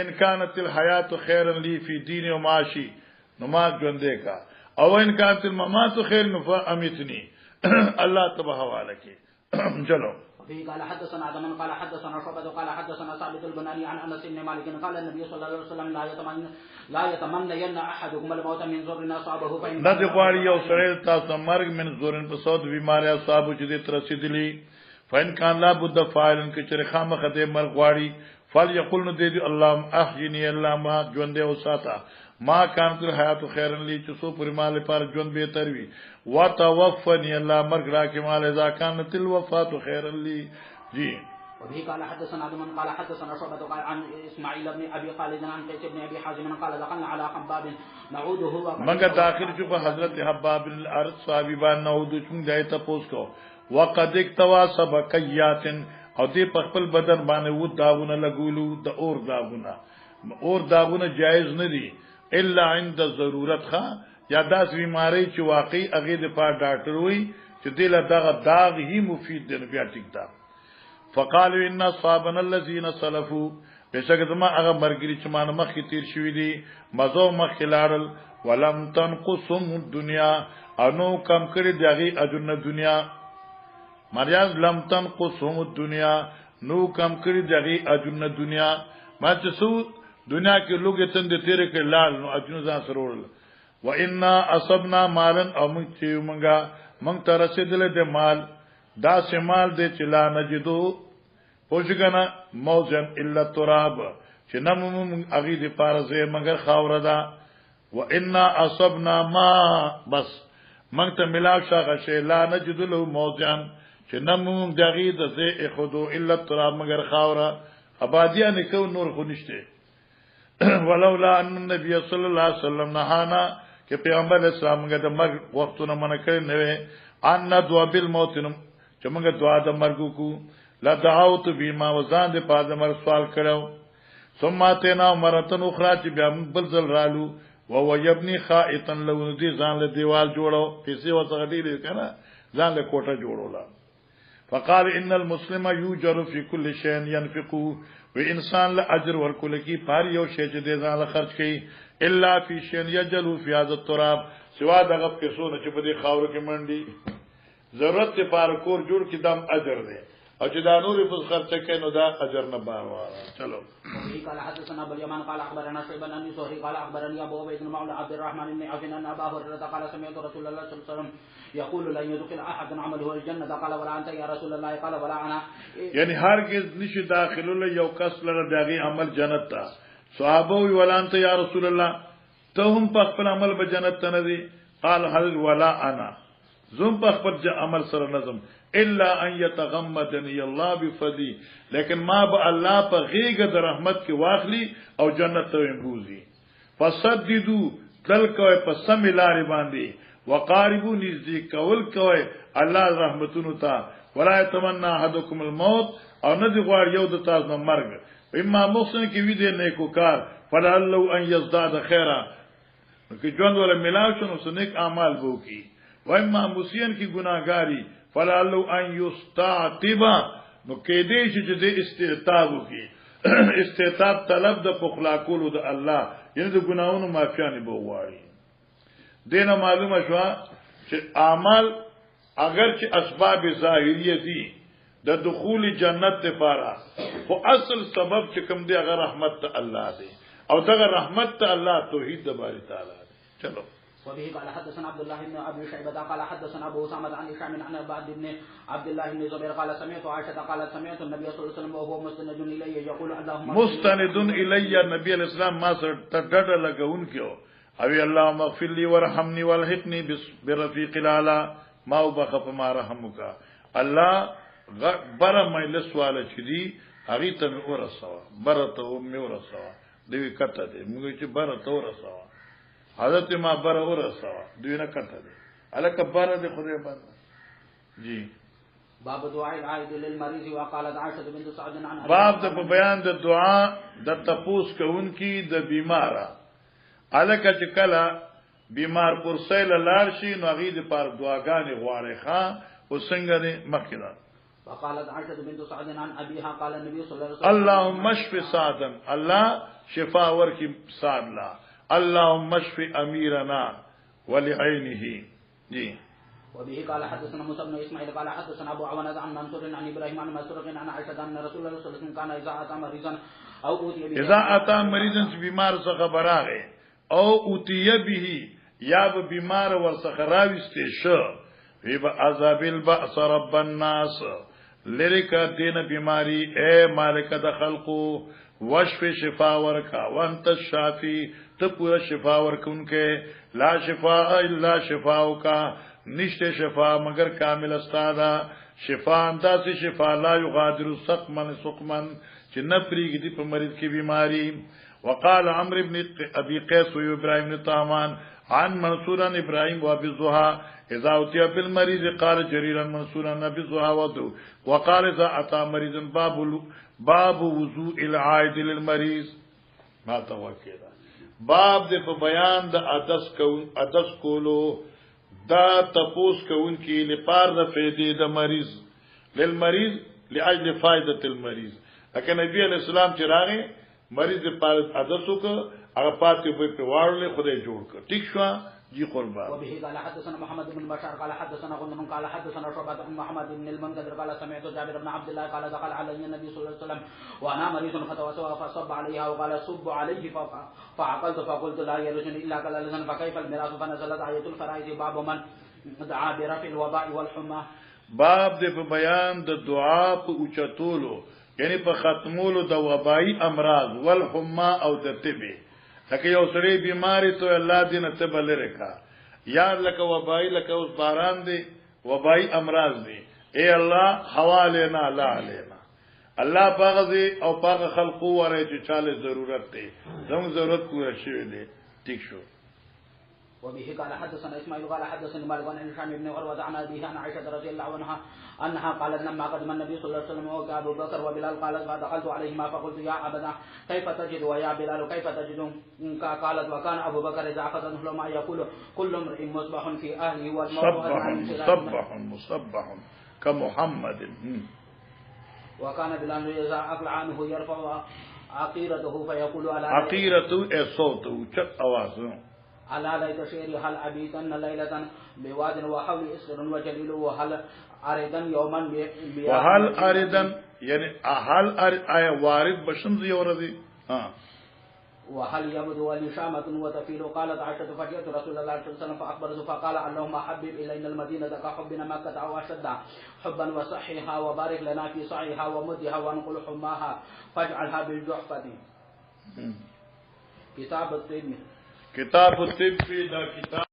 ان كانت الحیات خیرا لی فی دین و معاشی نو ما ژوندې کا او ان كانت الممات خیر نو فامیتنی الله تبارک حواله کې. چلو. به قال حدثنا عدم قال حدثنا شعبة قال حدثنا ثابت البناني عن انس بن مالك قال النبي صلى الله عليه وسلم لا يتمنى احدكم الموت من ضر اصابه فإن نه دی غواړي یو سره تاسو مرګ من زورن په صد بیماری اصحاب چې دې ترسیدلی فین کان لا بد فاعلن کې چې خامخ دې مرګ غواړي فل یقول نو دې اللهم احجنی الله ما ژوند او ساته ما كانت الحیات خیرا لی چې سو پر مال پر ژوند به تر وی وتوفنی الله مرګ راکې مال اذا كانت الوفات خیرا لی. جی. وبه قال حدثنا عدم قال حدثنا شعبة قال عن اسماعيل بن ابي خالد عن قيس بن ابي حازم قال دخلنا على حباب نعوده مگر داخل جو په حضرت حباب الارض صحابي باندې نعود چون غای ته پوس کو وقد اكتوا سبقيات او دې په خپل بدن باندې و داغونه لګولو د اور داغونه جایز نه دي الا عند ضرورت ښا یا داس بیماری چې واقعي هغه د پاره ډاکټر وي چې دله دغه داغ هی مفید دی بیا ټیک دا. فقالوا ان صابنا الذين سلفوا بشک زما هغه مرګري چې مان مخ کې تیر شوی دي مزو مخ لارل ولم تنقصم الدنيا انو کم کړی دغه اجر دنیا مریاض لم تنقصم الدنيا نو کم کړی دغه اجنه دنیا ما چې سو دنیا کې لوګي تند تیرې کې لال نو اجنه ځان سرول و ان اصبنا مالن او موږ چې موږ ته رسیدل د مال دا سمال دې چې لا نجدو پوښګنا موزن الا تراب چې نمم اغي دې پارزه مگر خاور ده و ان اصبنا ما بس موږ ته ملاو شاغه شی لا نجد له موزن چې نمم دغه د خودو الا تراب مگر خاور ابادیان کو نور خو نشته ولولا ان النبي صلی الله علیه وسلم نهانا کہ پیغمبر اسلام غد مرگ وختونه من کړي نه ان دعا بالموت چې موږ دعا د مرګ کو لا دعوت بما وزان د پاد مر سوال کړو ثم اتنا مرتن اخرى چې بیا موږ بلزل رالو او يبني خائطا لو دي ځان له دیوال جوړو پیسې وسغه دی کنه ځان له کوټه جوړولا فقال ان المسلم يوجر في كل شيء ينفق وانسان له اجر ورکول کی پار یو شی چې د ځان خرج کړي الا في شيء يجل في هذا التراب سوا دغه پیسو نه چې په دې خاور کې منډي ضرورت ته پار کور جوړ کی دم اجر دی او چې دا نور په خرچ کې نو دا اجر نه بار چلو قال حدثنا ابو اليمان قال اخبرنا شيبان بن زهري قال اخبرني ابو عبيد بن مولى عبد الرحمن بن عوف ان ابا هريره قال سمعت رسول الله صلى الله عليه وسلم يقول لن يدخل احد عمله الجنه قال ولا انت يا رسول الله قال ولا انا یعنی هرگز نشي داخلول یو کس لره دغه عمل جنت ته صحابه وی ولا انت یا رسول الله ته هم په خپل عمل به جنت ته نه دي قال هل ولا انا زم په خپل عمل سره نظم الا ان يتغمدني الله بفضل لیکن ما به الله په غیګه د رحمت کې واخلي او جنت ته وبوزي فسددوا تل کوي په سم لارې باندې وقاربوا نزدیک کول کوي الله رحمتونو ته ولا يتمنى احدكم الموت او نه دی غواړ یو د تاسو مرګ اما محسن کې وی دی نیکو کار فلعلو ان يزداد خيرا کې ژوند ولا ملاو شنو سنیک اعمال وو کی و اما مسین کی گناہگاری فلعلو ان يستعتب نو کې دې چې د استعتاب کی استعتاب طلب د پخلا کولو د الله یعنی د ګناونو معافی نه بوواړي دینه معلومه شو چې اعمال اگر چې اسباب ظاهریه دي د دخول جنت لپاره خو اصل سبب چې کوم دی هغه رحمت ته الله دی او دغه رحمت ته الله توحید د باری تعالی دی چلو وبه قال حدثنا عبد الله بن ابي شيبه قال حدثنا ابو اسامه عن هشام عن عبد الله بن زبير قال سمعت عائشه قالت سمعت النبي صلى الله عليه وسلم وهو مستند الي يقول اللهم مستند الي النبي الاسلام ما سره تډډ لګون کیو او اللهم اغفر لي وارحمني والحقني برفيق الاعلى ما وبخف ما رحمك الله بره مې سوال چدي هغه ته ورسوا برته مې ورسوا دوی کته دي موږ چې برته ورسوا حضرت ما بره ورسوا دوی نه کته دي الکه بره دي خدای باندې جی باب دعاء العائد للمريض وقالت عائشه بنت سعد عن باب د بیان د دعا د تپوس کوونکی د بیماره الکه چې کله بیمار پرسیل لار شي نو غي د پر دعاګانې غواړي ښا او څنګه دې مخکړه وقالت عائشه بنت سعد عن ابيها قال النبي صلى الله عليه وسلم اللهم اشف سعدا الله شفاء ورکی سعد لا اللهم اشف اميرنا ولعينه جی وبه قال حدثنا موسى بن اسماعيل قال حدثنا ابو عوانة عن منصور عن ابراهيم عن مسروق عن عائشه ان رسول الله صلى الله عليه وسلم كان اذا اتى مريضا او اوتي به اذا اتى مريضا بیمار څخه براغه او اوتي به یا به بیمار ورڅخه راويسته شو وی با عذاب البأس رب الناس لرکا دین بیماری اے مالک د خلقو وشف شفا ورکا وانت الشافی ته پورا شفا ورکونکه لا شفاء الا شفاءک نشته شفا مگر کامل استادا شفا انداز شفا لا یغادر سقما چې نفریږي دی په مریض کې بیماری وقال عمرو بن ابي قيس و ابراهيم بن طهمان عن منصور عن ابراهيم وابي الزهى اذا اوتي بالمريض قال جرير منصور عن ابي الزهى ودو وقال اذا اتى مريض باب وضوء العائد للمريض ما توکل باب د په بیان د ادس کولو دا تپوس کون کی لپاره د فائدې د مریض للمريض لاجل فائده المريض لکه نبی علیہ السلام چې راغی مریض په ادسو کو هغه پاتې په واړلې خدای جوړ کړ ټیک شو جی قربان. وبه قال حدثنا محمد بن بشار قال حدثنا غندر قال حدثنا شعبة عن محمد بن المنكدر قال سمعت جابر بن عبد الله قال دخل علي النبي صلى الله عليه وسلم وانا مريض فتوسل فصب عليها وقال صب عليه فعقلت فقلت لا يرجني الا كالذين فكيف الميراث فنزلت آية الفرائض باب من دعا برفع الوباء والحمى. باب دې په بیان د دعا په اوچتولو یعنی په ختمولو د وبایي امراض والحمى او د تبه. لکه یو سړی بیماری ته الله دې نه تبه لري کا یا لکه وبایي لکه اوس باران دی وبایي امراض دی اے الله حوالینا لا علینا الله پاغه او پاغه خلقو وره چې چاله ضرورت دی زموږ ضرورت پوره شوی دی ٹھیک شو. وبه قال حدثنا اسماعيل قال حدثني مالك عن هشام بن عروة عن أبيه عن عائشة رضي الله عنها أنها قالت لما قدم النبي صلى الله عليه وسلم وأبو بكر وبلال قالت فدخلت عليهما فقلت يا أبدا كيف تجد ويا بلال كيف تجد؟ قالت وكان أبو بكر إذا أخذ ما يقول كل امرئ مصبح في أهله مصبح كمحمد. وكان بلال إذا أقلع عنه يرفع عقيرته فيقول على عقيرته صوته چت آواز ألا ليت شعري هل أبيتن ليلة بواد وحول إسر وجليل وهل أريدا يوما وهل أريدا يعني هل وارد بشمس يوردي وهل يبدو لي شامة وتفيل. قالت عائشة فجئت رسول الله صلى الله عليه وسلم فأخبرته فقال اللهم حبب إلينا المدينة كحبنا مكة أو أشد حبا وصحيها وبارك لنا في صعيها ومدها وانقل حماها فاجعلها بالجحفة. كتاب الطب. كتاب الطب دا كتاب